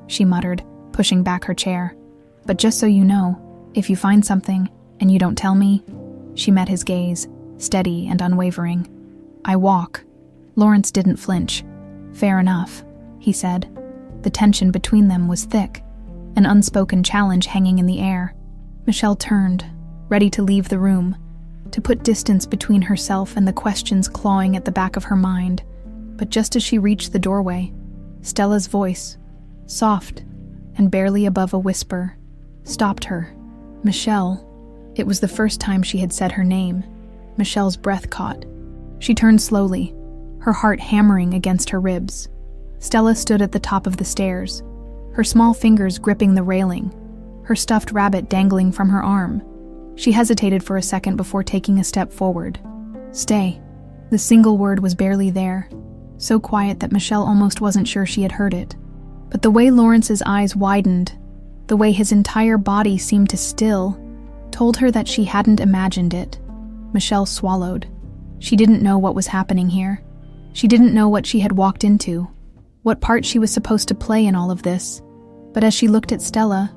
she muttered, pushing back her chair. But just so you know, if you find something and you don't tell me, she met his gaze, steady and unwavering. I walk. Lawrence didn't flinch. Fair enough, he said. The tension between them was thick, an unspoken challenge hanging in the air. Michelle turned, ready to leave the room, to put distance between herself and the questions clawing at the back of her mind. But just as she reached the doorway, Stella's voice, soft and barely above a whisper, stopped her. Michelle. It was the first time she had said her name. Michelle's breath caught. She turned slowly, her heart hammering against her ribs. Stella stood at the top of the stairs, her small fingers gripping the railing, her stuffed rabbit dangling from her arm. She hesitated for a second before taking a step forward. Stay. The single word was barely there, so quiet that Michelle almost wasn't sure she had heard it. But the way Lawrence's eyes widened, the way his entire body seemed to still, told her that she hadn't imagined it. Michelle swallowed. She didn't know what was happening here. She didn't know what she had walked into, what part she was supposed to play in all of this. But as she looked at Stella,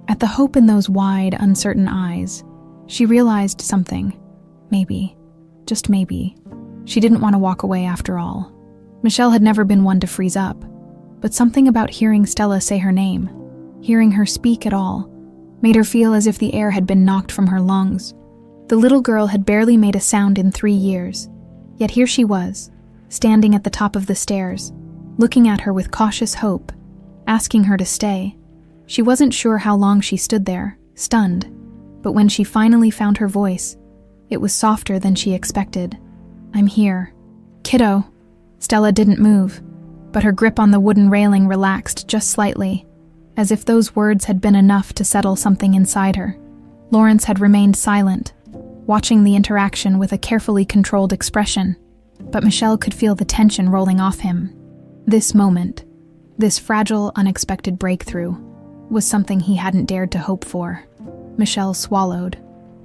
at the hope in those wide, uncertain eyes, she realized something. Maybe, just maybe, she didn't want to walk away after all. Michelle had never been one to freeze up, but something about hearing Stella say her name, hearing her speak at all, made her feel as if the air had been knocked from her lungs. The little girl had barely made a sound in 3 years, yet here she was, standing at the top of the stairs, looking at her with cautious hope, asking her to stay. She wasn't sure how long she stood there, stunned, but when she finally found her voice, it was softer than she expected. I'm here. Kiddo. Stella didn't move, but her grip on the wooden railing relaxed just slightly, as if those words had been enough to settle something inside her. Lawrence had remained silent, watching the interaction with a carefully controlled expression, but Michelle could feel the tension rolling off him. This moment, this fragile, unexpected breakthrough, was something he hadn't dared to hope for. Michelle swallowed,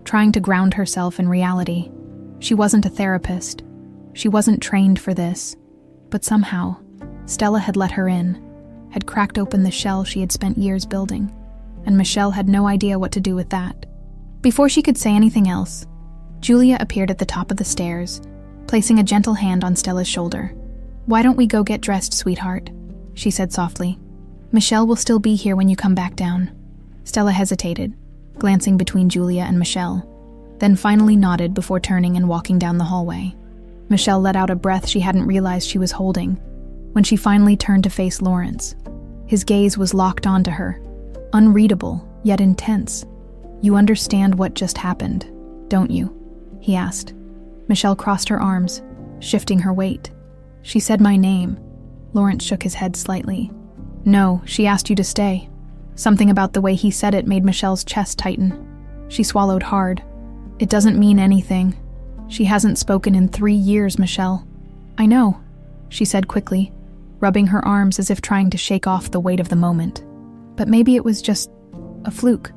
trying to ground herself in reality. She wasn't a therapist. She wasn't trained for this. But somehow, Stella had let her in, had cracked open the shell she had spent years building, and Michelle had no idea what to do with that. Before she could say anything else, Julia appeared at the top of the stairs, placing a gentle hand on Stella's shoulder. Why don't we go get dressed, sweetheart? She said softly. Michelle will still be here when you come back down. Stella hesitated, glancing between Julia and Michelle, then finally nodded before turning and walking down the hallway. Michelle let out a breath she hadn't realized she was holding when she finally turned to face Lawrence. His gaze was locked onto her, unreadable, yet intense. You understand what just happened, don't you? He asked. Michelle crossed her arms, shifting her weight. She said my name. Lawrence shook his head slightly. No, she asked you to stay. Something about the way he said it made Michelle's chest tighten. She swallowed hard. It doesn't mean anything. She hasn't spoken in 3 years, Michelle. I know, she said quickly, rubbing her arms as if trying to shake off the weight of the moment. But maybe it was just a fluke.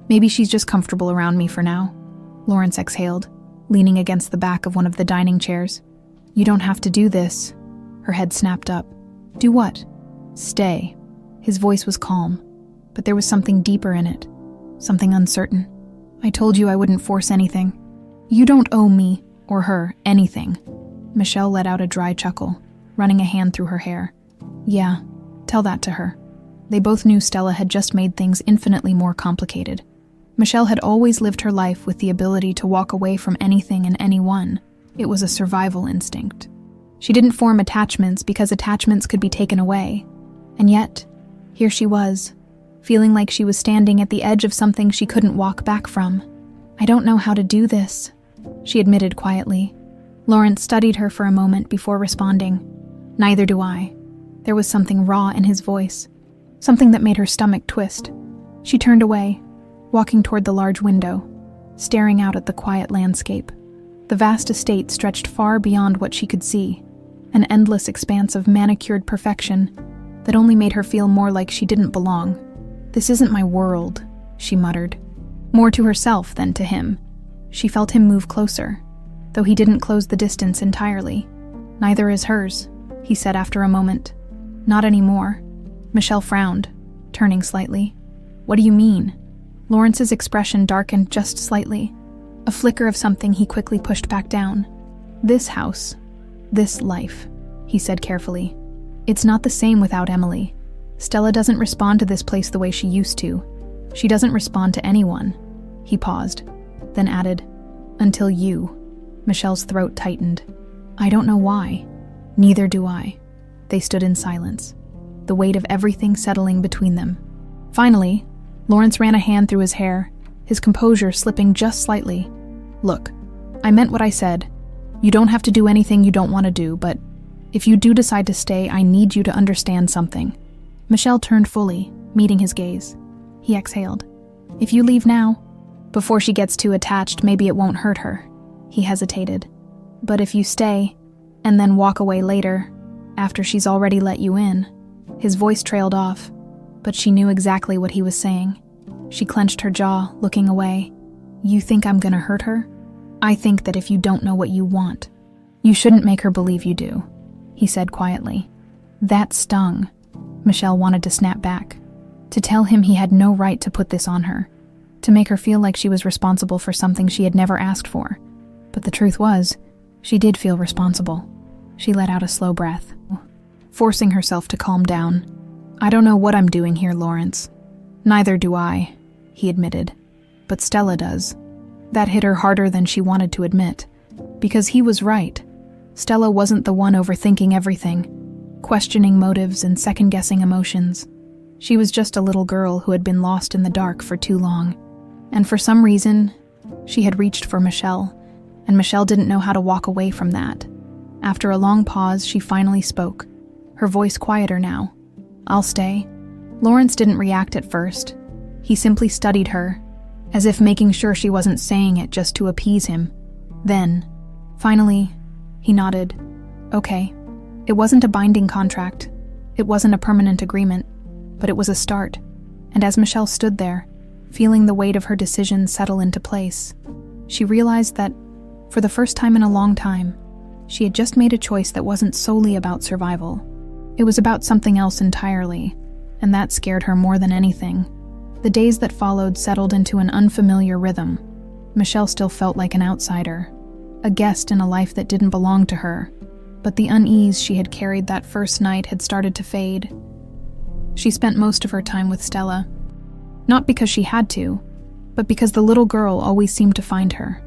Maybe she's just comfortable around me for now. Lawrence exhaled, leaning against the back of one of the dining chairs. You don't have to do this. Her head snapped up. Do what? Stay. His voice was calm, but there was something deeper in it, something uncertain. I told you I wouldn't force anything. You don't owe me, or her, anything. Michelle let out a dry chuckle, running a hand through her hair. Yeah, tell that to her. They both knew Stella had just made things infinitely more complicated. Michelle had always lived her life with the ability to walk away from anything and anyone. It was a survival instinct. She didn't form attachments because attachments could be taken away. And yet, here she was, feeling like she was standing at the edge of something she couldn't walk back from. I don't know how to do this, she admitted quietly. Lawrence studied her for a moment before responding. Neither do I. There was something raw in his voice, something that made her stomach twist. She turned away, walking toward the large window, staring out at the quiet landscape. The vast estate stretched far beyond what she could see, an endless expanse of manicured perfection that only made her feel more like she didn't belong. "This isn't my world," she muttered, more to herself than to him. She felt him move closer, though he didn't close the distance entirely. "Neither is hers," he said after a moment. "Not anymore." Michelle frowned, turning slightly. "What do you mean?" Lawrence's expression darkened just slightly, a flicker of something he quickly pushed back down. "This house, this life," he said carefully. "It's not the same without Emily. Stella doesn't respond to this place the way she used to. She doesn't respond to anyone." He paused, then added, "Until you." Michelle's throat tightened. "I don't know why." "Neither do I." They stood in silence, the weight of everything settling between them. Finally, Lawrence ran a hand through his hair, his composure slipping just slightly. "Look, I meant what I said. You don't have to do anything you don't want to do, but if you do decide to stay, I need you to understand something." Michelle turned fully, meeting his gaze. He exhaled. "If you leave now, before she gets too attached, maybe it won't hurt her." He hesitated. "But if you stay, and then walk away later, after she's already let you in." His voice trailed off, but she knew exactly what he was saying. She clenched her jaw, looking away. "You think I'm gonna hurt her? I think that if you don't know what you want, you shouldn't make her believe you do," he said quietly. That stung. Michelle wanted to snap back, to tell him he had no right to put this on her, to make her feel like she was responsible for something she had never asked for. But the truth was, she did feel responsible. She let out a slow breath, forcing herself to calm down. "I don't know what I'm doing here, Lawrence." "Neither do I," he admitted. "But Stella does." That hit her harder than she wanted to admit, because he was right. Stella wasn't the one overthinking everything, questioning motives and second-guessing emotions. She was just a little girl who had been lost in the dark for too long. And for some reason, she had reached for Michelle, and Michelle didn't know how to walk away from that. After a long pause, she finally spoke, her voice quieter now. "I'll stay." Lawrence didn't react at first. He simply studied her, as if making sure she wasn't saying it just to appease him. Then, finally, he nodded. "Okay." It wasn't a binding contract. It wasn't a permanent agreement, but it was a start. And as Michelle stood there, feeling the weight of her decision settle into place, she realized that, for the first time in a long time, she had just made a choice that wasn't solely about survival. It was about something else entirely, and that scared her more than anything. The days that followed settled into an unfamiliar rhythm. Michelle still felt like an outsider, a guest in a life that didn't belong to her, but the unease she had carried that first night had started to fade. She spent most of her time with Stella, not because she had to, but because the little girl always seemed to find her.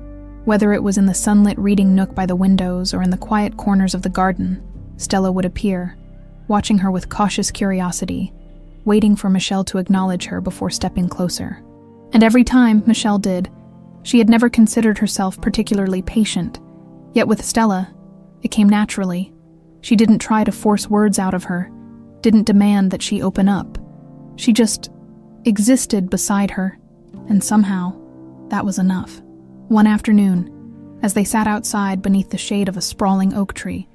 Whether it was in the sunlit reading nook by the windows or in the quiet corners of the garden, Stella would appear, watching her with cautious curiosity, waiting for Michelle to acknowledge her before stepping closer. And every time Michelle did, she had never considered herself particularly patient. Yet with Stella, it came naturally. She didn't try to force words out of her, didn't demand that she open up. She just existed beside her, and somehow, that was enough. One afternoon, as they sat outside beneath the shade of a sprawling oak tree,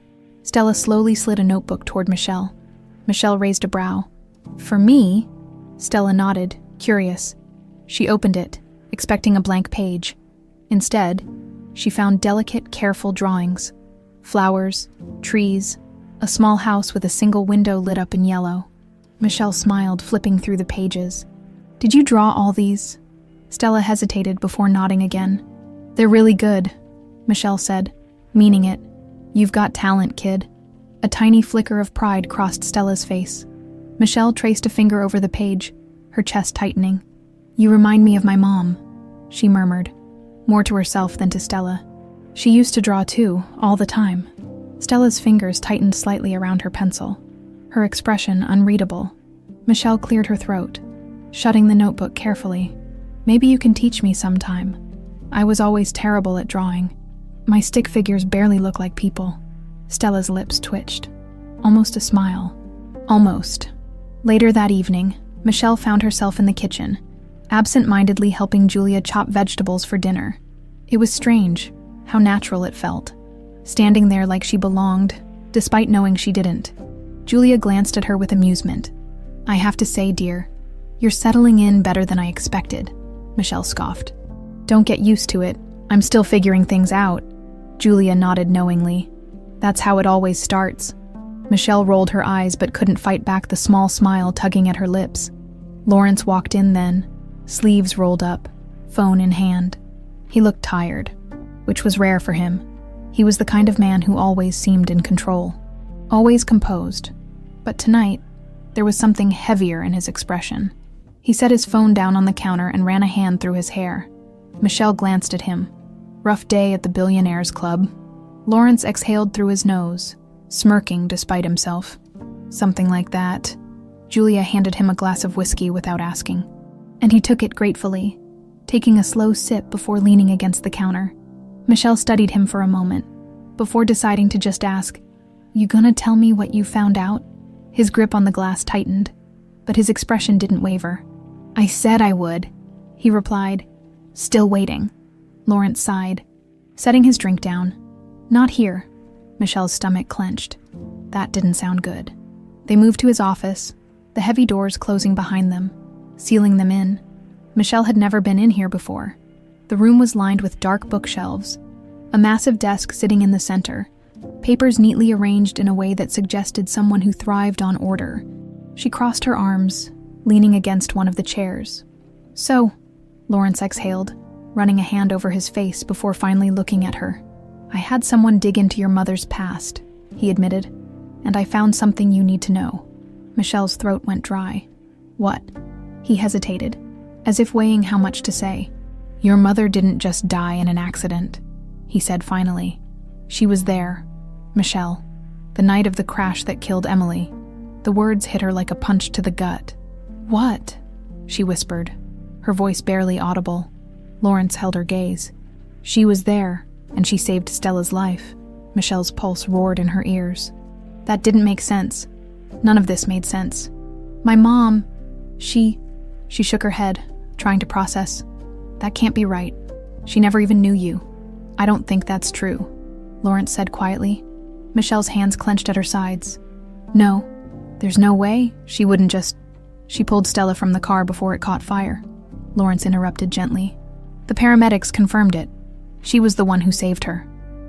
Stella slowly slid a notebook toward Michelle. Michelle raised a brow. "For me?" Stella nodded, curious. She opened it, expecting a blank page. Instead, she found delicate, careful drawings. Flowers, trees, a small house with a single window lit up in yellow. Michelle smiled, flipping through the pages. "Did you draw all these?" Stella hesitated before nodding again. "They're really good," Michelle said, meaning it. "You've got talent, kid." A tiny flicker of pride crossed Stella's face. Michelle traced a finger over the page, her chest tightening. "You remind me of my mom," she murmured, more to herself than to Stella. "She used to draw too, all the time." Stella's fingers tightened slightly around her pencil, her expression unreadable. Michelle cleared her throat, shutting the notebook carefully. "Maybe you can teach me sometime. I was always terrible at drawing. My stick figures barely look like people. Stella's lips twitched. Almost a smile. Almost. Later that evening, Michelle found herself in the kitchen, absent-mindedly helping Julia chop vegetables for dinner. It was strange, how natural it felt, standing there like she belonged, despite knowing she didn't. Julia glanced at her with amusement. "I have to say, dear, you're settling in better than I expected," Michelle scoffed. "Don't get used to it. I'm still figuring things out." Julia nodded knowingly. "That's how it always starts." Michelle rolled her eyes but couldn't fight back the small smile tugging at her lips. Lawrence walked in then, sleeves rolled up, phone in hand. He looked tired, which was rare for him. He was the kind of man who always seemed in control, always composed. But tonight, there was something heavier in his expression. He set his phone down on the counter and ran a hand through his hair. Michelle glanced at him. Rough day at the Billionaires Club. Lawrence exhaled through his nose, smirking despite himself. "Something like that." Julia handed him a glass of whiskey without asking, and he took it gratefully, taking a slow sip before leaning against the counter. Michelle studied him for a moment, before deciding to just ask, "You gonna tell me what you found out?" His grip on the glass tightened, but his expression didn't waver. "I said I would," he replied. "Still waiting." Lawrence sighed, setting his drink down. "Not here." Michelle's stomach clenched. That didn't sound good. They moved to his office, the heavy doors closing behind them, sealing them in. Michelle had never been in here before. The room was lined with dark bookshelves, a massive desk sitting in the center, papers neatly arranged in a way that suggested someone who thrived on order. She crossed her arms, leaning against one of the chairs. "So," Lawrence exhaled, running a hand over his face before finally looking at her. "I had someone dig into your mother's past," he admitted, "and I found something you need to know." Michelle's throat went dry. "What?" He hesitated, as if weighing how much to say. "Your mother didn't just die in an accident," he said finally. "She was there, Michelle, the night of the crash that killed Emily." The words hit her like a punch to the gut. "What?" she whispered, her voice barely audible. Lawrence held her gaze. "She was there, and she saved Stella's life." Michelle's pulse roared in her ears. That didn't make sense. None of this made sense. "My mom, she shook her head, trying to process. "That can't be right. She never even knew you." "I don't think that's true," Lawrence said quietly. Michelle's hands clenched at her sides. "No, there's no way. She wouldn't just..." She pulled Stella from the car before it caught fire. Lawrence interrupted gently. "The paramedics confirmed it. She was the one who saved her."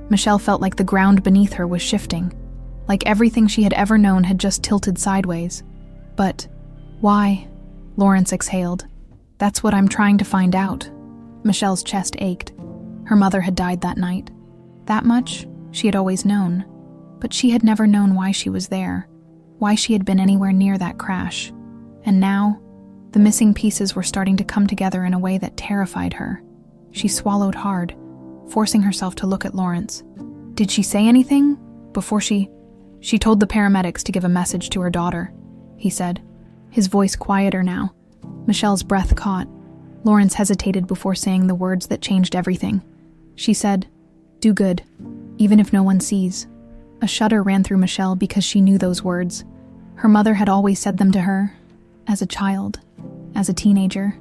Michelle felt like the ground beneath her was shifting, like everything she had ever known had just tilted sideways. "But why?" Lawrence exhaled. "That's what I'm trying to find out." Michelle's chest ached. Her mother had died that night. That much she had always known, but she had never known why she was there, why she had been anywhere near that crash. And now, the missing pieces were starting to come together in a way that terrified her. She swallowed hard, forcing herself to look at Lawrence. "Did she say anything? Before she told the paramedics to give a message to her daughter," he said, his voice quieter now. Michelle's breath caught. Lawrence hesitated before saying the words that changed everything. She said, "Do good, even if no one sees." A shudder ran through Michelle because she knew those words. Her mother had always said them to her, as a child, as a teenager.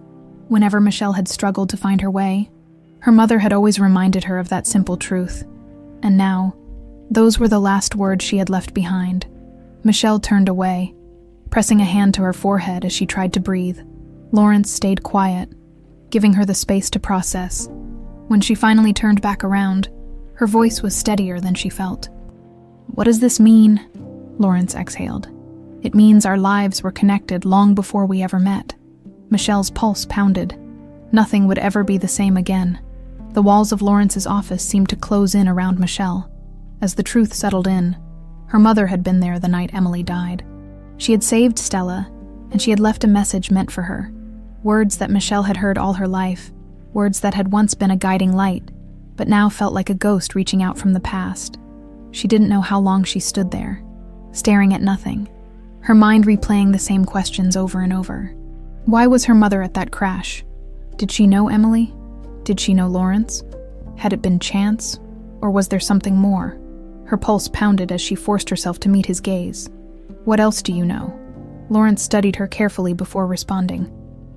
Whenever Michelle had struggled to find her way, her mother had always reminded her of that simple truth. And now, those were the last words she had left behind. Michelle turned away, pressing a hand to her forehead as she tried to breathe. Lawrence stayed quiet, giving her the space to process. When she finally turned back around, her voice was steadier than she felt. "What does this mean?" Lawrence exhaled. "It means our lives were connected long before we ever met." Michelle's pulse pounded. Nothing would ever be the same again. The walls of Lawrence's office seemed to close in around Michelle. As the truth settled in, her mother had been there the night Emily died. She had saved Stella, and she had left a message meant for her. Words that Michelle had heard all her life, words that had once been a guiding light, but now felt like a ghost reaching out from the past. She didn't know how long she stood there, staring at nothing, her mind replaying the same questions over and over. Why was her mother at that crash? Did she know Emily? Did she know Lawrence? Had it been chance, or was there something more? Her pulse pounded as she forced herself to meet his gaze. What else do you know? Lawrence studied her carefully before responding.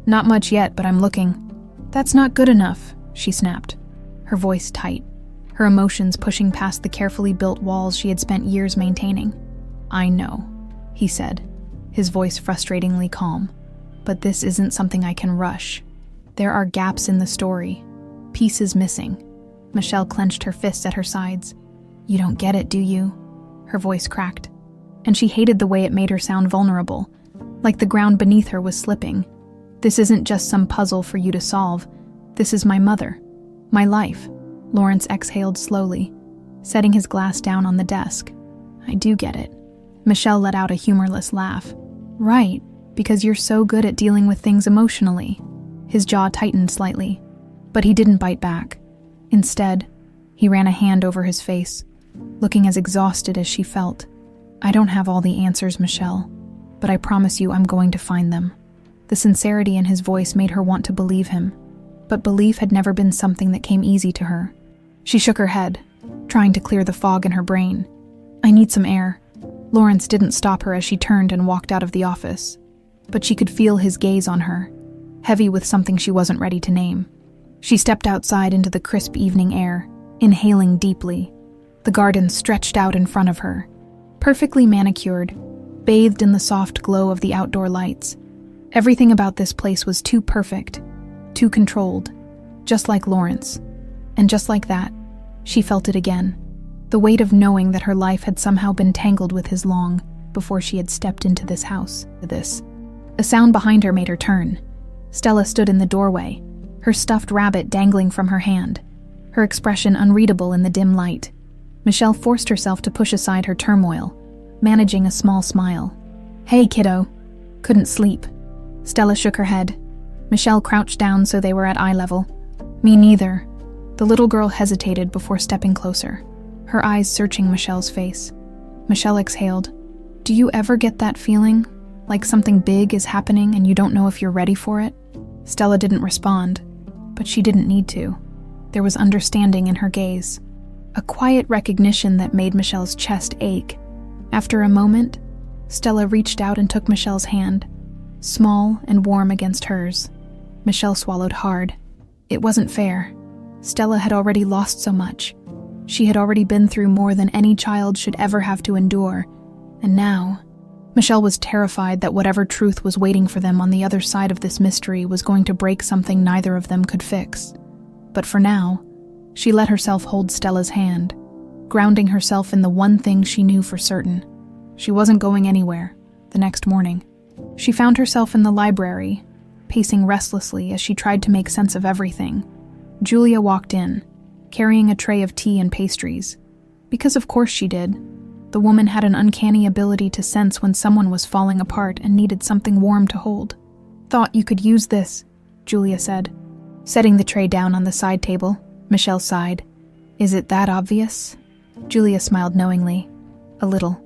Not much yet, but I'm looking. That's not good enough, she snapped, her voice tight, her emotions pushing past the carefully built walls she had spent years maintaining. I know, he said, his voice frustratingly calm. But this isn't something I can rush. There are gaps in the story, pieces missing. Michelle clenched her fists at her sides. You don't get it, do you? Her voice cracked, and she hated the way it made her sound vulnerable, like the ground beneath her was slipping. This isn't just some puzzle for you to solve. This is my mother, my life. Lawrence exhaled slowly, setting his glass down on the desk. I do get it. Michelle let out a humorless laugh. Right, because you're so good at dealing with things emotionally. His jaw tightened slightly, but he didn't bite back. Instead, he ran a hand over his face, looking as exhausted as she felt. I don't have all the answers, Michelle, but I promise you I'm going to find them. The sincerity in his voice made her want to believe him, but belief had never been something that came easy to her. She shook her head, trying to clear the fog in her brain. I need some air. Lawrence didn't stop her as she turned and walked out of the office, but she could feel his gaze on her, heavy with something she wasn't ready to name. She stepped outside into the crisp evening air, inhaling deeply. The garden stretched out in front of her, perfectly manicured, bathed in the soft glow of the outdoor lights. Everything about this place was too perfect, too controlled, just like Lawrence. And just like that, she felt it again. The weight of knowing that her life had somehow been tangled with his long before she had stepped into this house. A sound behind her made her turn. Stella stood in the doorway, her stuffed rabbit dangling from her hand, her expression unreadable in the dim light. Michelle forced herself to push aside her turmoil, managing a small smile. Hey, kiddo. Couldn't sleep. Stella shook her head. Michelle crouched down so they were at eye level. Me neither. The little girl hesitated before stepping closer, her eyes searching Michelle's face. Michelle exhaled. Do you ever get that feeling, like something big is happening and you don't know if you're ready for it? Stella didn't respond, but she didn't need to. There was understanding in her gaze, a quiet recognition that made Michelle's chest ache. After a moment, Stella reached out and took Michelle's hand, small and warm against hers. Michelle swallowed hard. It wasn't fair. Stella had already lost so much. She had already been through more than any child should ever have to endure, and now, Michelle was terrified that whatever truth was waiting for them on the other side of this mystery was going to break something neither of them could fix. But for now, she let herself hold Stella's hand, grounding herself in the one thing she knew for certain. She wasn't going anywhere. The next morning, she found herself in the library, pacing restlessly as she tried to make sense of everything. Julia walked in, carrying a tray of tea and pastries. Because of course she did. The woman had an uncanny ability to sense when someone was falling apart and needed something warm to hold. Thought you could use this, Julia said. Setting the tray down on the side table, Michelle sighed. Is it that obvious? Julia smiled knowingly. A little.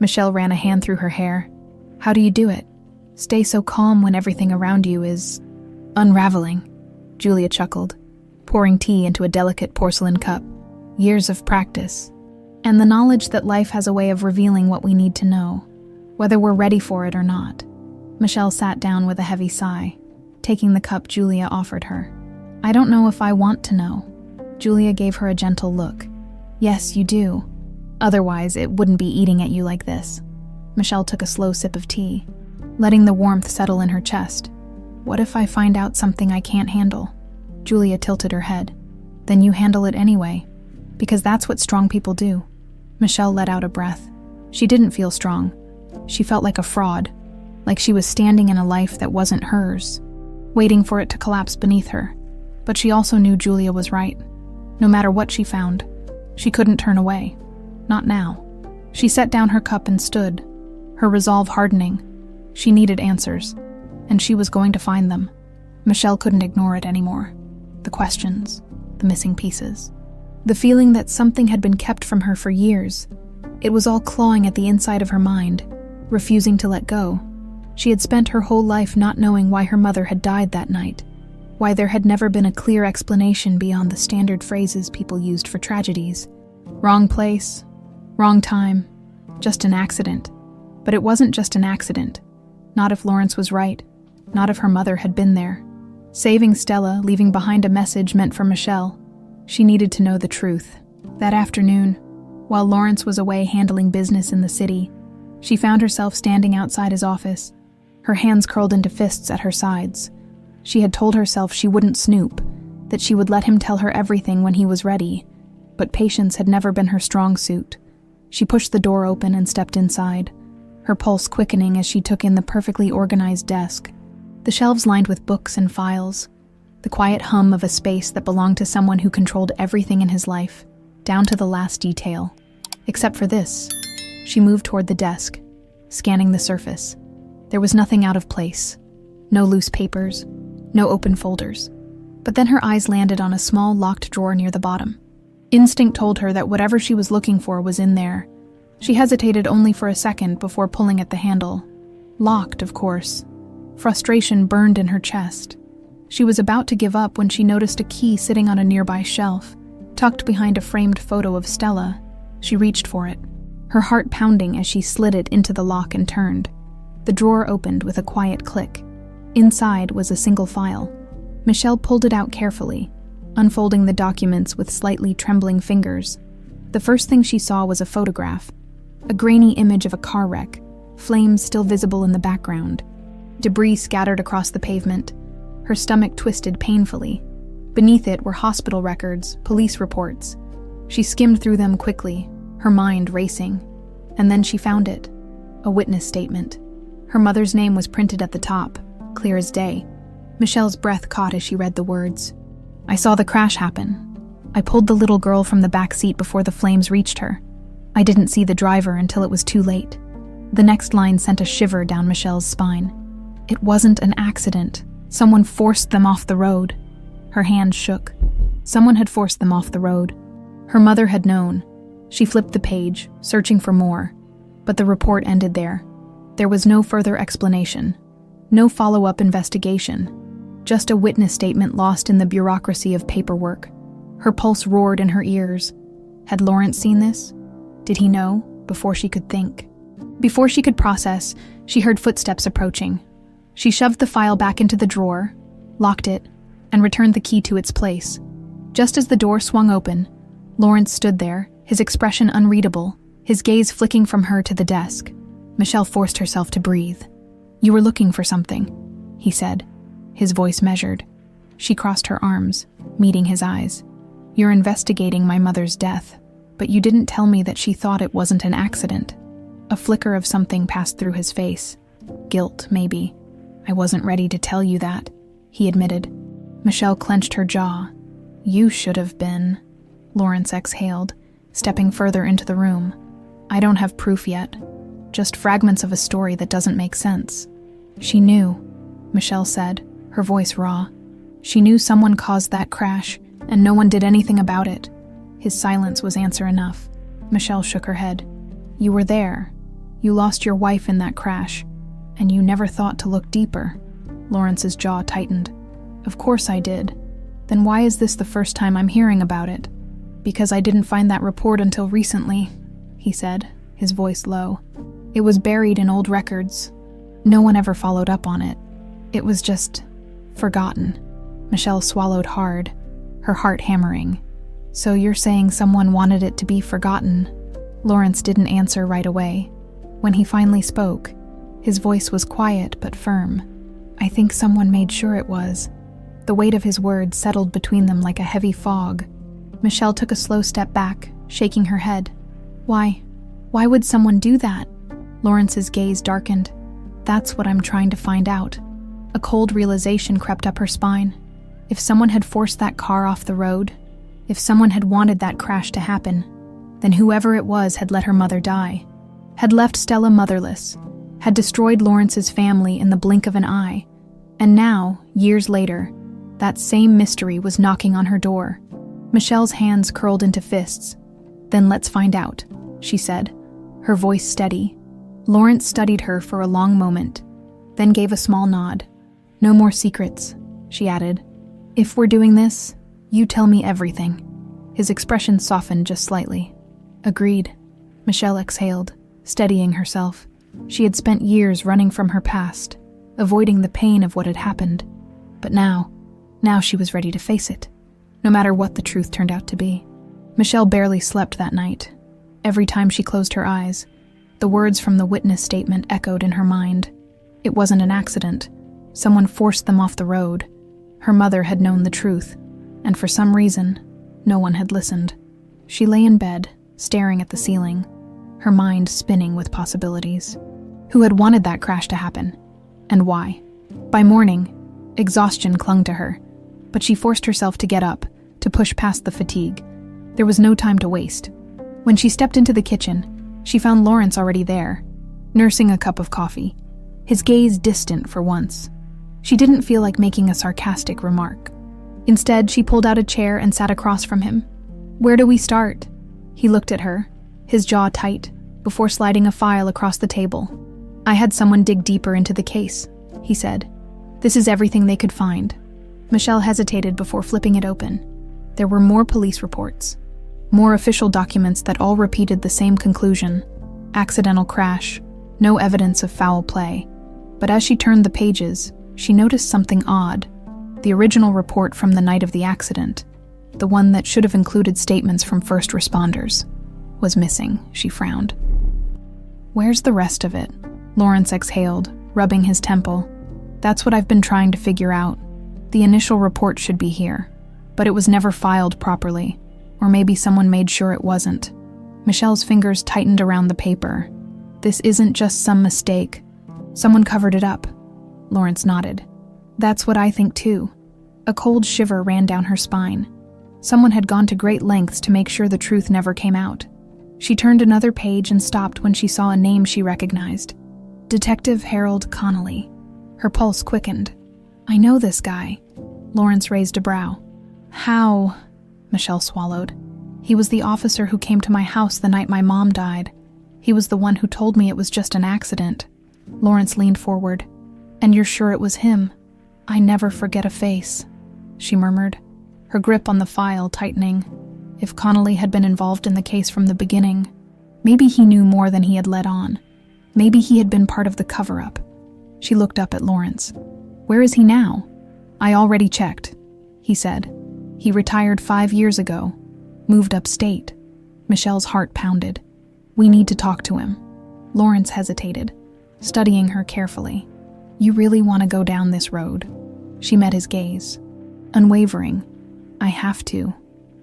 Michelle ran a hand through her hair. How do you do it? Stay so calm when everything around you is unraveling. Julia chuckled, pouring tea into a delicate porcelain cup. Years of practice. And the knowledge that life has a way of revealing what we need to know, whether we're ready for it or not. Michelle sat down with a heavy sigh, taking the cup Julia offered her. I don't know if I want to know. Julia gave her a gentle look. Yes, you do. Otherwise, it wouldn't be eating at you like this. Michelle took a slow sip of tea, letting the warmth settle in her chest. What if I find out something I can't handle? Julia tilted her head. Then you handle it anyway, because that's what strong people do. Michelle let out a breath. She didn't feel strong. She felt like a fraud, like she was standing in a life that wasn't hers, waiting for it to collapse beneath her. But she also knew Julia was right. No matter what she found, she couldn't turn away. Not now. She set down her cup and stood, her resolve hardening. She needed answers, and she was going to find them. Michelle couldn't ignore it anymore. The questions, the missing pieces. The feeling that something had been kept from her for years. It was all clawing at the inside of her mind, refusing to let go. She had spent her whole life not knowing why her mother had died that night, why there had never been a clear explanation beyond the standard phrases people used for tragedies. Wrong place, wrong time, just an accident. But it wasn't just an accident. Not if Lawrence was right. Not if her mother had been there. Saving Stella, leaving behind a message meant for Michelle. She needed to know the truth. That afternoon, while Lawrence was away handling business in the city, she found herself standing outside his office, her hands curled into fists at her sides. She had told herself she wouldn't snoop, that she would let him tell her everything when he was ready, but patience had never been her strong suit. She pushed the door open and stepped inside, her pulse quickening as she took in the perfectly organized desk, the shelves lined with books and files, the quiet hum of a space that belonged to someone who controlled everything in his life, down to the last detail. Except for this. She moved toward the desk, scanning the surface. There was nothing out of place. No loose papers, no open folders. But then her eyes landed on a small locked drawer near the bottom. Instinct told her that whatever she was looking for was in there. She hesitated only for a second before pulling at the handle. Locked, of course. Frustration burned in her chest. She was about to give up when she noticed a key sitting on a nearby shelf, tucked behind a framed photo of Stella. She reached for it, her heart pounding as she slid it into the lock and turned. The drawer opened with a quiet click. Inside was a single file. Michelle pulled it out carefully, unfolding the documents with slightly trembling fingers. The first thing she saw was a photograph, a grainy image of a car wreck, flames still visible in the background. Debris scattered across the pavement. Her stomach twisted painfully. Beneath it were hospital records, police reports. She skimmed through them quickly, her mind racing. And then she found it, a witness statement. Her mother's name was printed at the top, clear as day. Michelle's breath caught as she read the words. I saw the crash happen. I pulled the little girl from the back seat before the flames reached her. I didn't see the driver until it was too late. The next line sent a shiver down Michelle's spine. It wasn't an accident. Someone forced them off the road. Her hand shook. Someone had forced them off the road. Her mother had known. She flipped the page, searching for more. But the report ended there. There was no further explanation. No follow-up investigation. Just a witness statement lost in the bureaucracy of paperwork. Her pulse roared in her ears. Had Lawrence seen this? Did he know? Before she could think. Before she could process, she heard footsteps approaching. She shoved the file back into the drawer, locked it, and returned the key to its place. Just as the door swung open, Lawrence stood there, his expression unreadable, his gaze flicking from her to the desk. Michelle forced herself to breathe. You were looking for something, he said, his voice measured. She crossed her arms, meeting his eyes. You're investigating my mother's death, but you didn't tell me that she thought it wasn't an accident. A flicker of something passed through his face. Guilt, maybe. I wasn't ready to tell you that, he admitted. Michelle clenched her jaw. You should have been, Lawrence exhaled, stepping further into the room. I don't have proof yet, just fragments of a story that doesn't make sense. She knew, Michelle said, her voice raw. She knew someone caused that crash, and no one did anything about it. His silence was answer enough. Michelle shook her head. You were there. You lost your wife in that crash. And you never thought to look deeper. Lawrence's jaw tightened. Of course I did. Then why is this the first time I'm hearing about it? Because I didn't find that report until recently, he said, his voice low. It was buried in old records. No one ever followed up on it. It was just forgotten. Michelle swallowed hard, her heart hammering. So you're saying someone wanted it to be forgotten? Lawrence didn't answer right away. When he finally spoke, his voice was quiet but firm. I think someone made sure it was. The weight of his words settled between them like a heavy fog. Michelle took a slow step back, shaking her head. Why? Why would someone do that? Lawrence's gaze darkened. That's what I'm trying to find out. A cold realization crept up her spine. If someone had forced that car off the road, if someone had wanted that crash to happen, then whoever it was had let her mother die, had left Stella motherless, had destroyed Lawrence's family in the blink of an eye. And now, years later, that same mystery was knocking on her door. Michelle's hands curled into fists. Then let's find out, she said, her voice steady. Lawrence studied her for a long moment, then gave a small nod. No more secrets, she added, If we're doing this, you tell me everything. His expression softened just slightly. Agreed. Michelle exhaled, steadying herself. She had spent years running from her past, avoiding the pain of what had happened. But now she was ready to face it, no matter what the truth turned out to be. Michelle barely slept that night. Every time she closed her eyes, the words from the witness statement echoed in her mind. It wasn't an accident. Someone forced them off the road. Her mother had known the truth, and for some reason, no one had listened. She lay in bed, staring at the ceiling, her mind spinning with possibilities. Who had wanted that crash to happen? And why? By morning, exhaustion clung to her, but she forced herself to get up, to push past the fatigue. There was no time to waste. When she stepped into the kitchen, she found Lawrence already there, nursing a cup of coffee, his gaze distant for once. She didn't feel like making a sarcastic remark. Instead, she pulled out a chair and sat across from him. "Where do we start?" He looked at her, his jaw tight, before sliding a file across the table. "I had someone dig deeper into the case," he said. "This is everything they could find." Michelle hesitated before flipping it open. There were more police reports, more official documents that all repeated the same conclusion: accidental crash, no evidence of foul play. But as she turned the pages, she noticed something odd. The original report from the night of the accident, the one that should have included statements from first responders, was missing. She frowned. "Where's the rest of it?" Lawrence exhaled, rubbing his temple. "That's what I've been trying to figure out. The initial report should be here, but it was never filed properly, or maybe someone made sure it wasn't." Michelle's fingers tightened around the paper. "This isn't just some mistake. Someone covered it up." Lawrence nodded. "That's what I think too." A cold shiver ran down her spine. Someone had gone to great lengths to make sure the truth never came out. She turned another page and stopped when she saw a name she recognized. Detective Harold Connolly. Her pulse quickened. "I know this guy." Lawrence raised a brow. "How?" Michelle swallowed. "He was the officer who came to my house the night my mom died. He was the one who told me it was just an accident." Lawrence leaned forward. "And you're sure it was him?" "I never forget a face," she murmured, her grip on the file tightening. If Connolly had been involved in the case from the beginning, maybe he knew more than he had let on. Maybe he had been part of the cover-up. She looked up at Lawrence. "Where is he now?" "I already checked," he said. "He retired 5 years ago, moved upstate." Michelle's heart pounded. "We need to talk to him." Lawrence hesitated, studying her carefully. "You really want to go down this road?" She met his gaze. Unwavering. "I have to."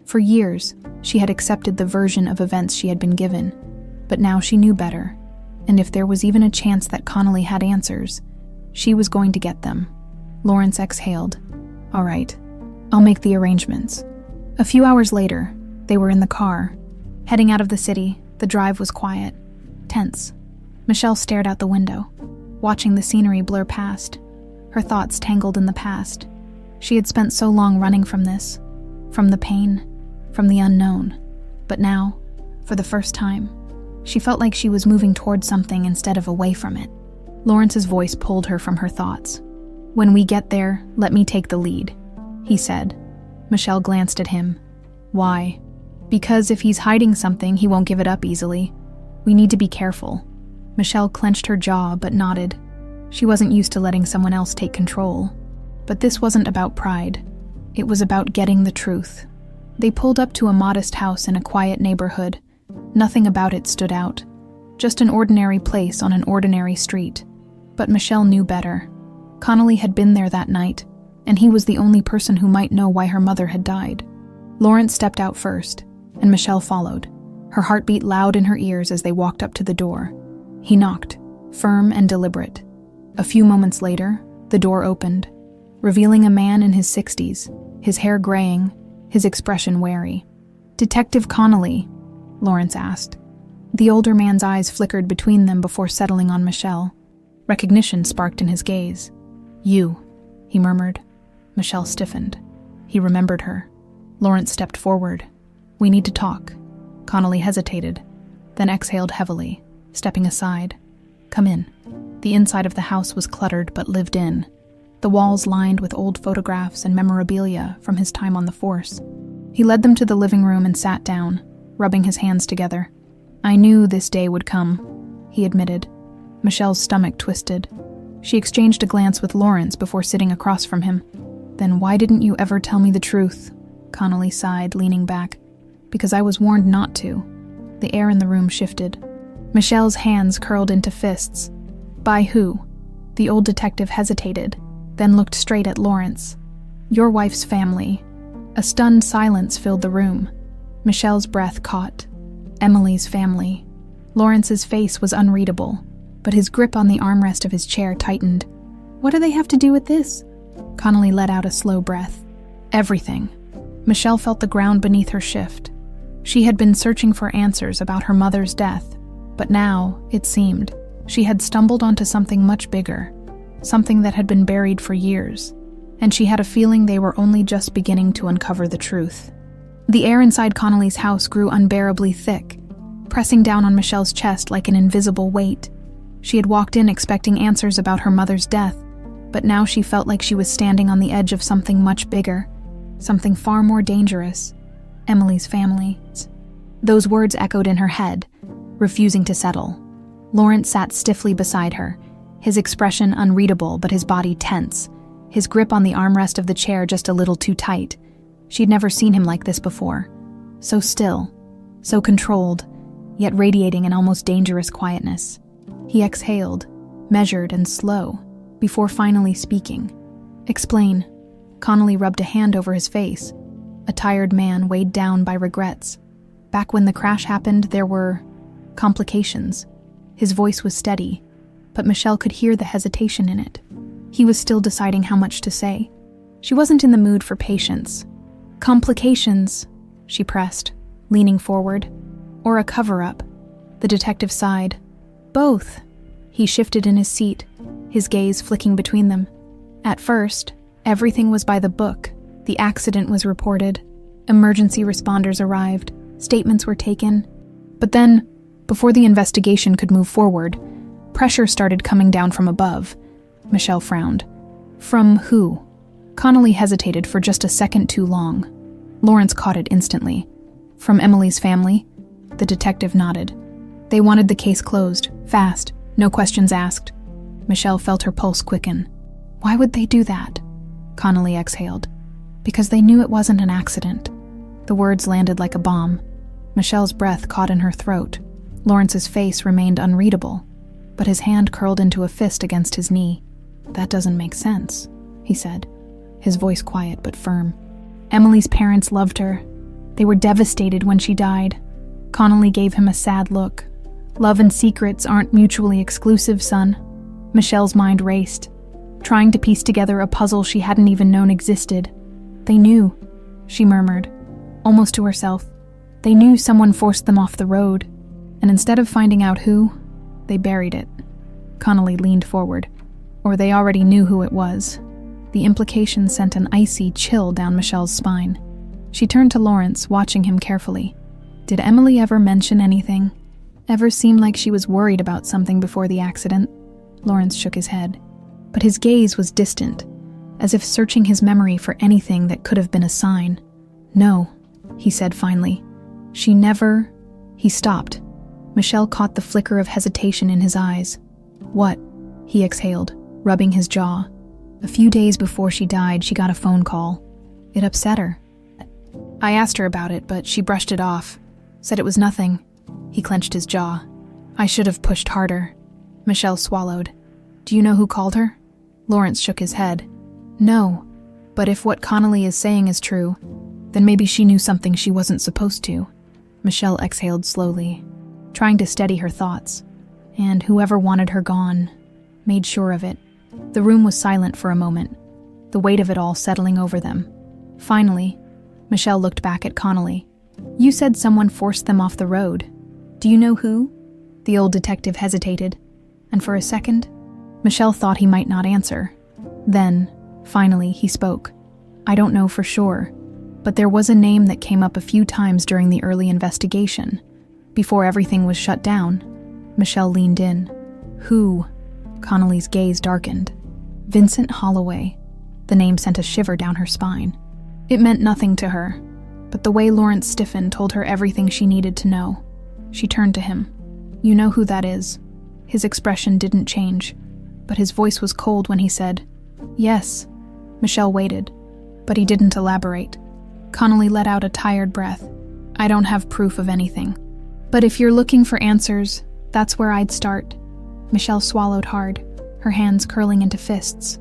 For years, she had accepted the version of events she had been given, but now she knew better, and if there was even a chance that Connolly had answers, she was going to get them. Lawrence exhaled. "All right, I'll make the arrangements." A few hours later, they were in the car. Heading out of the city, the drive was quiet, tense. Michelle stared out the window, watching the scenery blur past, her thoughts tangled in the past. She had spent so long running from this, from the pain, from the unknown. But now, for the first time, she felt like she was moving towards something instead of away from it. Lawrence's voice pulled her from her thoughts. "When we get there, let me take the lead," he said. Michelle glanced at him. "Why?" "Because if he's hiding something, he won't give it up easily. We need to be careful." Michelle clenched her jaw but nodded. She wasn't used to letting someone else take control. But this wasn't about pride. It was about getting the truth. They pulled up to a modest house in a quiet neighborhood. Nothing about it stood out. Just an ordinary place on an ordinary street. But Michelle knew better. Connolly had been there that night, and he was the only person who might know why her mother had died. Lawrence stepped out first, and Michelle followed, her heart beat loud in her ears as they walked up to the door. He knocked, firm and deliberate. A few moments later, the door opened, revealing a man in his 60s, his hair graying, his expression wary. "Detective Connolly?" Lawrence asked. The older man's eyes flickered between them before settling on Michelle. Recognition sparked in his gaze. "You," he murmured. Michelle stiffened. He remembered her. Lawrence stepped forward. "We need to talk." Connolly hesitated, then exhaled heavily, stepping aside. "Come in." The inside of the house was cluttered but lived in. the walls lined with old photographs and memorabilia from his time on the force. He led them to the living room and sat down, rubbing his hands together. "I knew this day would come," he admitted. Michelle's stomach twisted. She exchanged a glance with Lawrence before sitting across from him. "Then why didn't you ever tell me the truth?" Connolly sighed, leaning back. "Because I was warned not to." The air in the room shifted. Michelle's hands curled into fists. "By who?" The old detective hesitated, then looked straight at Lawrence. "Your wife's family." A stunned silence filled the room. Michelle's breath caught. Emily's family. Lawrence's face was unreadable, but his grip on the armrest of his chair tightened. "What do they have to do with this?" Connolly let out a slow breath. "Everything." Michelle felt the ground beneath her shift. She had been searching for answers about her mother's death, but now, it seemed, she had stumbled onto something much bigger, something that had been buried for years, and she had a feeling they were only just beginning to uncover the truth. The air inside Connolly's house grew unbearably thick, pressing down on Michelle's chest like an invisible weight. She had walked in expecting answers about her mother's death, but now she felt like she was standing on the edge of something much bigger, something far more dangerous. Emily's family. Those words echoed in her head, refusing to settle. Lawrence sat stiffly beside her, his expression unreadable but his body tense, his grip on the armrest of the chair just a little too tight. She'd never seen him like this before. So still, so controlled, yet radiating an almost dangerous quietness. He exhaled, measured and slow, before finally speaking. "Explain." Connolly rubbed a hand over his face, a tired man weighed down by regrets. Back when the crash happened, there were complications. His voice was steady, but Michelle could hear the hesitation in it. He was still deciding how much to say. She wasn't in the mood for patience. "Complications," she pressed, leaning forward. "Or a cover-up?" The detective sighed. "Both." He shifted in his seat, his gaze flicking between them. At first, everything was by the book. The accident was reported. Emergency responders arrived. Statements were taken. But then, before the investigation could move forward, pressure started coming down from above. Michelle frowned. "From who?" Connolly hesitated for just a second too long. Lawrence caught it instantly. "From Emily's family?" The detective nodded. "They wanted the case closed, fast, no questions asked." Michelle felt her pulse quicken. "Why would they do that?" Connolly exhaled. "Because they knew it wasn't an accident." The words landed like a bomb. Michelle's breath caught in her throat. Lawrence's face remained unreadable, but his hand curled into a fist against his knee. "That doesn't make sense," he said, his voice quiet but firm. "Emily's parents loved her. They were devastated when she died." Connolly gave him a sad look. "Love and secrets aren't mutually exclusive, son." Michelle's mind raced, trying to piece together a puzzle she hadn't even known existed. "They knew," she murmured, almost to herself. "They knew someone forced them off the road, and instead of finding out who, they buried it." Connolly leaned forward. "Or they already knew who it was." The implication sent an icy chill down Michelle's spine. She turned to Lawrence, watching him carefully. "Did Emily ever mention anything? Ever seem like she was worried about something before the accident?" Lawrence shook his head, but his gaze was distant, as if searching his memory for anything that could have been a sign. "No," he said finally. "She never—" He stopped. Michelle caught the flicker of hesitation in his eyes. "What?" he exhaled, rubbing his jaw. "A few days before she died, she got a phone call. It upset her. I asked her about it, but she brushed it off. Said it was nothing." He clenched his jaw. "I should have pushed harder." Michelle swallowed. "Do you know who called her?" Lawrence shook his head. "No, but if what Connolly is saying is true, then maybe she knew something she wasn't supposed to." Michelle exhaled slowly, trying to steady her thoughts. "And whoever wanted her gone made sure of it." The room was silent for a moment, the weight of it all settling over them. Finally, Michelle looked back at Connolly. "You said someone forced them off the road. Do you know who?" The old detective hesitated, and for a second, Michelle thought he might not answer. Then, finally, he spoke. "I don't know for sure, but there was a name that came up a few times during the early investigation, before everything was shut down." Michelle leaned in. "Who?" Connolly's gaze darkened. Vincent Holloway. The name sent a shiver down her spine. It meant nothing to her, but the way Lawrence stiffened told her everything she needed to know. She turned to him. "You know who that is?" His expression didn't change, but his voice was cold when he said, "Yes." Michelle waited, but he didn't elaborate. Connolly let out a tired breath. "I don't have proof of anything. But if you're looking for answers, that's where I'd start." Michelle swallowed hard, her hands curling into fists.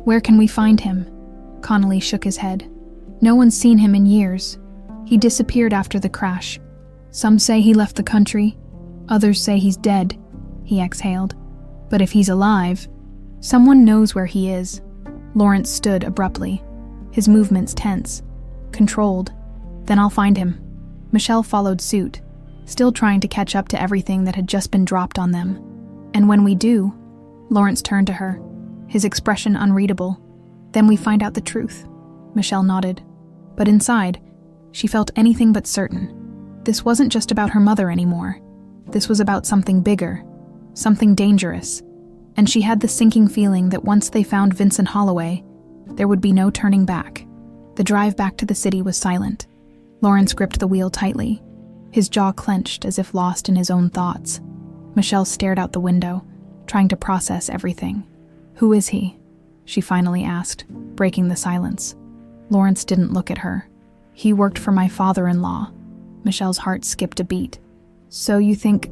"Where can we find him?" Connolly shook his head. "No one's seen him in years. He disappeared after the crash. Some say he left the country. Others say he's dead," he exhaled. "But if he's alive, someone knows where he is." Lawrence stood abruptly, his movements tense, controlled. "Then I'll find him." Michelle followed suit, still trying to catch up to everything that had just been dropped on them. "And when we do," Lawrence turned to her, his expression unreadable, "then we find out the truth." Michelle nodded. But inside, she felt anything but certain. This wasn't just about her mother anymore. This was about something bigger, something dangerous. And she had the sinking feeling that once they found Vincent Holloway, there would be no turning back. The drive back to the city was silent. Lawrence gripped the wheel tightly, his jaw clenched as if lost in his own thoughts. Michelle stared out the window, trying to process everything. "Who is he?" she finally asked, breaking the silence. Lawrence didn't look at her. "He worked for my father-in-law." Michelle's heart skipped a beat. "So you think—"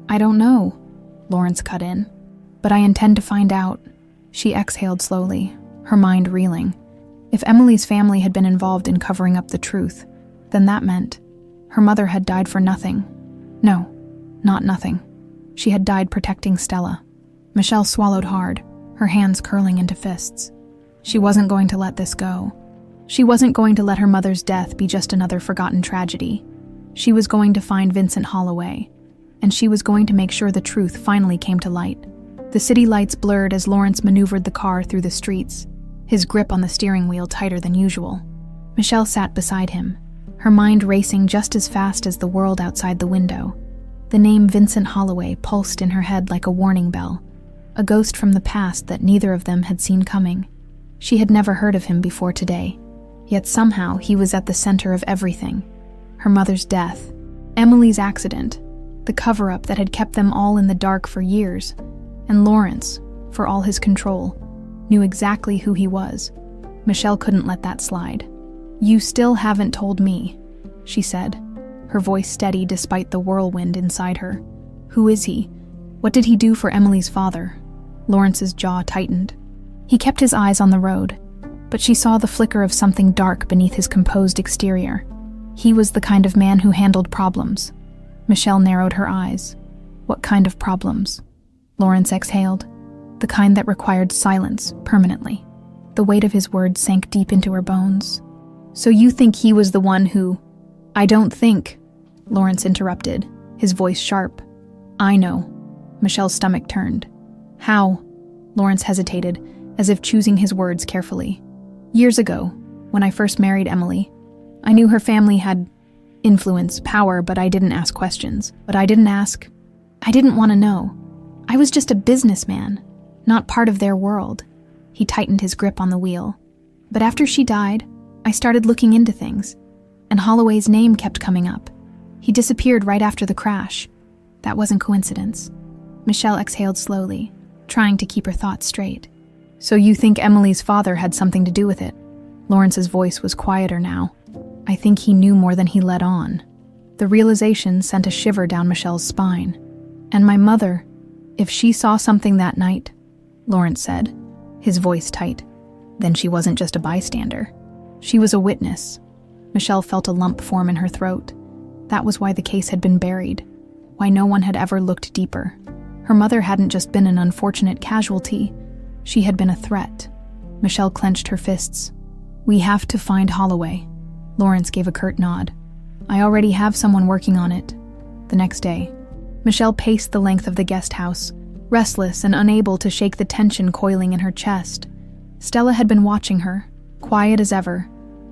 "I don't know," Lawrence cut in. "But I intend to find out." She exhaled slowly, her mind reeling. If Emily's family had been involved in covering up the truth, then that meant her mother had died for nothing. No, not nothing. She had died protecting Stella. Michelle swallowed hard, her hands curling into fists. She wasn't going to let this go. She wasn't going to let her mother's death be just another forgotten tragedy. She was going to find Vincent Holloway, and she was going to make sure the truth finally came to light. The city lights blurred as Lawrence maneuvered the car through the streets, his grip on the steering wheel tighter than usual. Michelle sat beside him, her mind racing just as fast as the world outside the window. The name Vincent Holloway pulsed in her head like a warning bell, a ghost from the past that neither of them had seen coming. She had never heard of him before today, yet somehow he was at the center of everything. Her mother's death, Emily's accident, the cover-up that had kept them all in the dark for years, and Lawrence, for all his control, knew exactly who he was. Michelle couldn't let that slide. "You still haven't told me," she said, her voice steady despite the whirlwind inside her. "Who is he? What did he do for Emily's father?" Lawrence's jaw tightened. He kept his eyes on the road, but she saw the flicker of something dark beneath his composed exterior. He was the kind of man who handled problems. Michelle narrowed her eyes. "What kind of problems?" Lawrence exhaled. "The kind that required silence permanently." The weight of his words sank deep into her bones. "So you think he was the one who—" "I don't think," Lawrence interrupted, his voice sharp. "I know." Michelle's stomach turned. "How?" Lawrence hesitated, as if choosing his words carefully. "Years ago, when I first married Emily, I knew her family had influence, power, but I didn't ask questions. But I didn't ask. I didn't want to know. I was just a businessman, not part of their world." He tightened his grip on the wheel. "But after she died, I started looking into things, and Holloway's name kept coming up. He disappeared right after the crash. That wasn't coincidence." Michelle exhaled slowly, trying to keep her thoughts straight. "So you think Emily's father had something to do with it?" Lawrence's voice was quieter now. "I think he knew more than he let on." The realization sent a shiver down Michelle's spine. "And my mother, if she saw something that night," Lawrence said, his voice tight, "then she wasn't just a bystander. She was a witness." Michelle felt a lump form in her throat. That was why the case had been buried, why no one had ever looked deeper. Her mother hadn't just been an unfortunate casualty, she had been a threat. Michelle clenched her fists. "We have to find Holloway." Lawrence gave a curt nod. "I already have someone working on it." The next day, Michelle paced the length of the guest house, restless and unable to shake the tension coiling in her chest. Stella had been watching her, quiet as ever,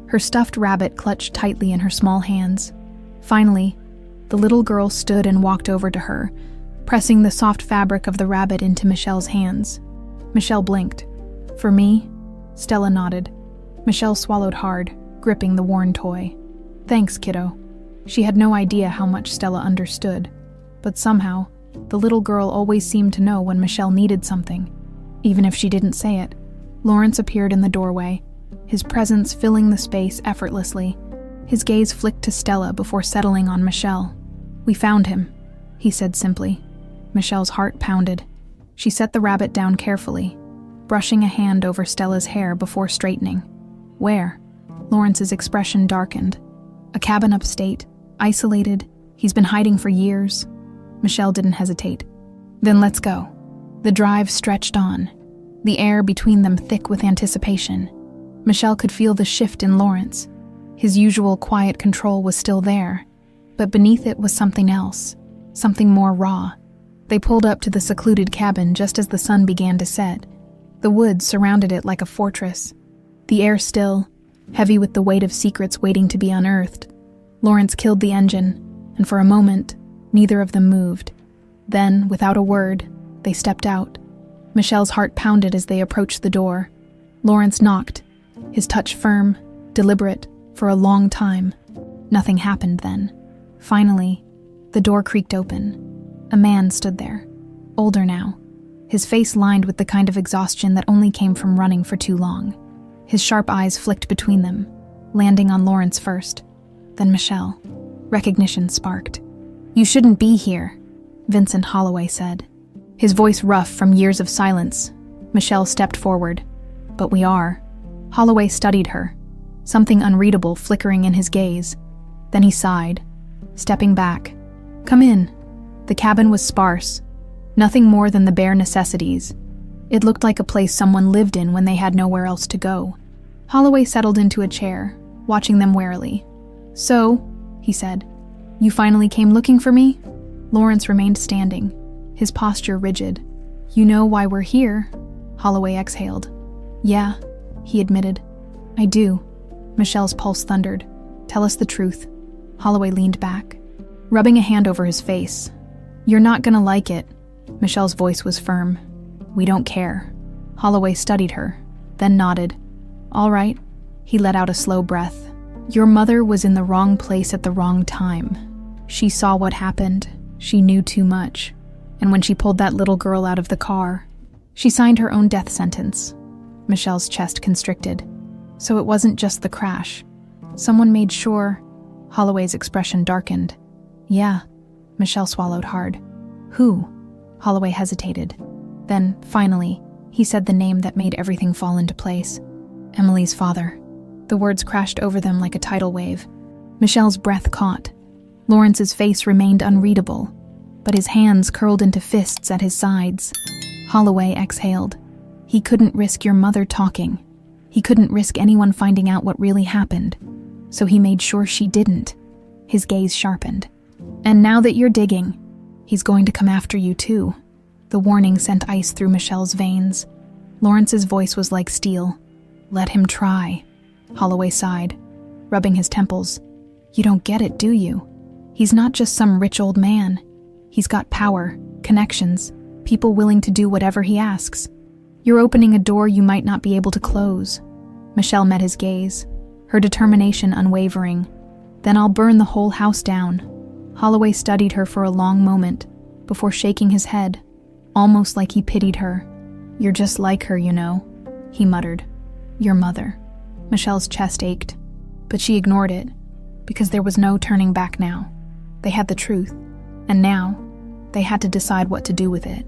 her stuffed rabbit clutched tightly in her small hands. Finally, the little girl stood and walked over to her, pressing the soft fabric of the rabbit into Michelle's hands. Michelle blinked, For me? Stella nodded. Michelle swallowed hard, gripping the worn toy. Thanks, kiddo. She had no idea how much Stella understood, but somehow, the little girl always seemed to know when Michelle needed something, even if she didn't say it. Lawrence appeared in the doorway, his presence filling the space effortlessly. His gaze flicked to Stella before settling on Michelle. We found him, he said simply. Michelle's heart pounded. She set the rabbit down carefully, brushing a hand over Stella's hair before straightening. Where? Lawrence's expression darkened. A cabin upstate, isolated. He's been hiding for years. Michelle didn't hesitate. Then let's go. The drive stretched on, the air between them thick with anticipation. Michelle could feel the shift in Lawrence. His usual quiet control was still there, but beneath it was something else, something more raw. They pulled up to the secluded cabin just as the sun began to set. The woods surrounded it like a fortress, the air still, heavy with the weight of secrets waiting to be unearthed. Lawrence killed the engine, and for a moment, neither of them moved. Then, without a word, they stepped out. Michelle's heart pounded as they approached the door. Lawrence knocked, his touch firm, deliberate, for a long time. Nothing happened then. Finally, the door creaked open. A man stood there, older now, his face lined with the kind of exhaustion that only came from running for too long. His sharp eyes flicked between them, landing on Lawrence first, then Michelle. Recognition sparked. "You shouldn't be here," Vincent Holloway said. His voice rough from years of silence. Michelle stepped forward. "But we are." Holloway studied her, something unreadable flickering in his gaze. Then he sighed, stepping back. "Come in." The cabin was sparse, nothing more than the bare necessities. It looked like a place someone lived in when they had nowhere else to go. Holloway settled into a chair, watching them warily. "So," he said, "you finally came looking for me?" Lawrence remained standing, his posture rigid. "You know why we're here?" Holloway exhaled. "Yeah," he admitted. "I do." Michelle's pulse thundered. "Tell us the truth." Holloway leaned back, rubbing a hand over his face. "You're not gonna like it." Michelle's voice was firm. "We don't care." Holloway studied her, then nodded. "All right." He let out a slow breath. "Your mother was in the wrong place at the wrong time. She saw what happened. She knew too much. And when she pulled that little girl out of the car, she signed her own death sentence." Michelle's chest constricted. "So it wasn't just the crash. Someone made sure." Holloway's expression darkened. "Yeah." Michelle swallowed hard. "Who?" Holloway hesitated. Then, finally, he said the name that made everything fall into place. "Emily's father." The words crashed over them like a tidal wave. Michelle's breath caught. Lawrence's face remained unreadable, but his hands curled into fists at his sides. Holloway exhaled. He couldn't risk your mother talking. He couldn't risk anyone finding out what really happened. So he made sure she didn't. His gaze sharpened. "And now that you're digging, he's going to come after you too." The warning sent ice through Michelle's veins. Lawrence's voice was like steel. "Let him try." Holloway sighed, rubbing his temples. "You don't get it, do you? He's not just some rich old man. He's got power, connections, people willing to do whatever he asks. You're opening a door you might not be able to close." Michelle met his gaze, her determination unwavering. "Then I'll burn the whole house down." Holloway studied her for a long moment, before shaking his head, almost like he pitied her. "You're just like her, you know," he muttered. "Your mother." Michelle's chest ached, but she ignored it, because there was no turning back now. They had the truth, and now, they had to decide what to do with it.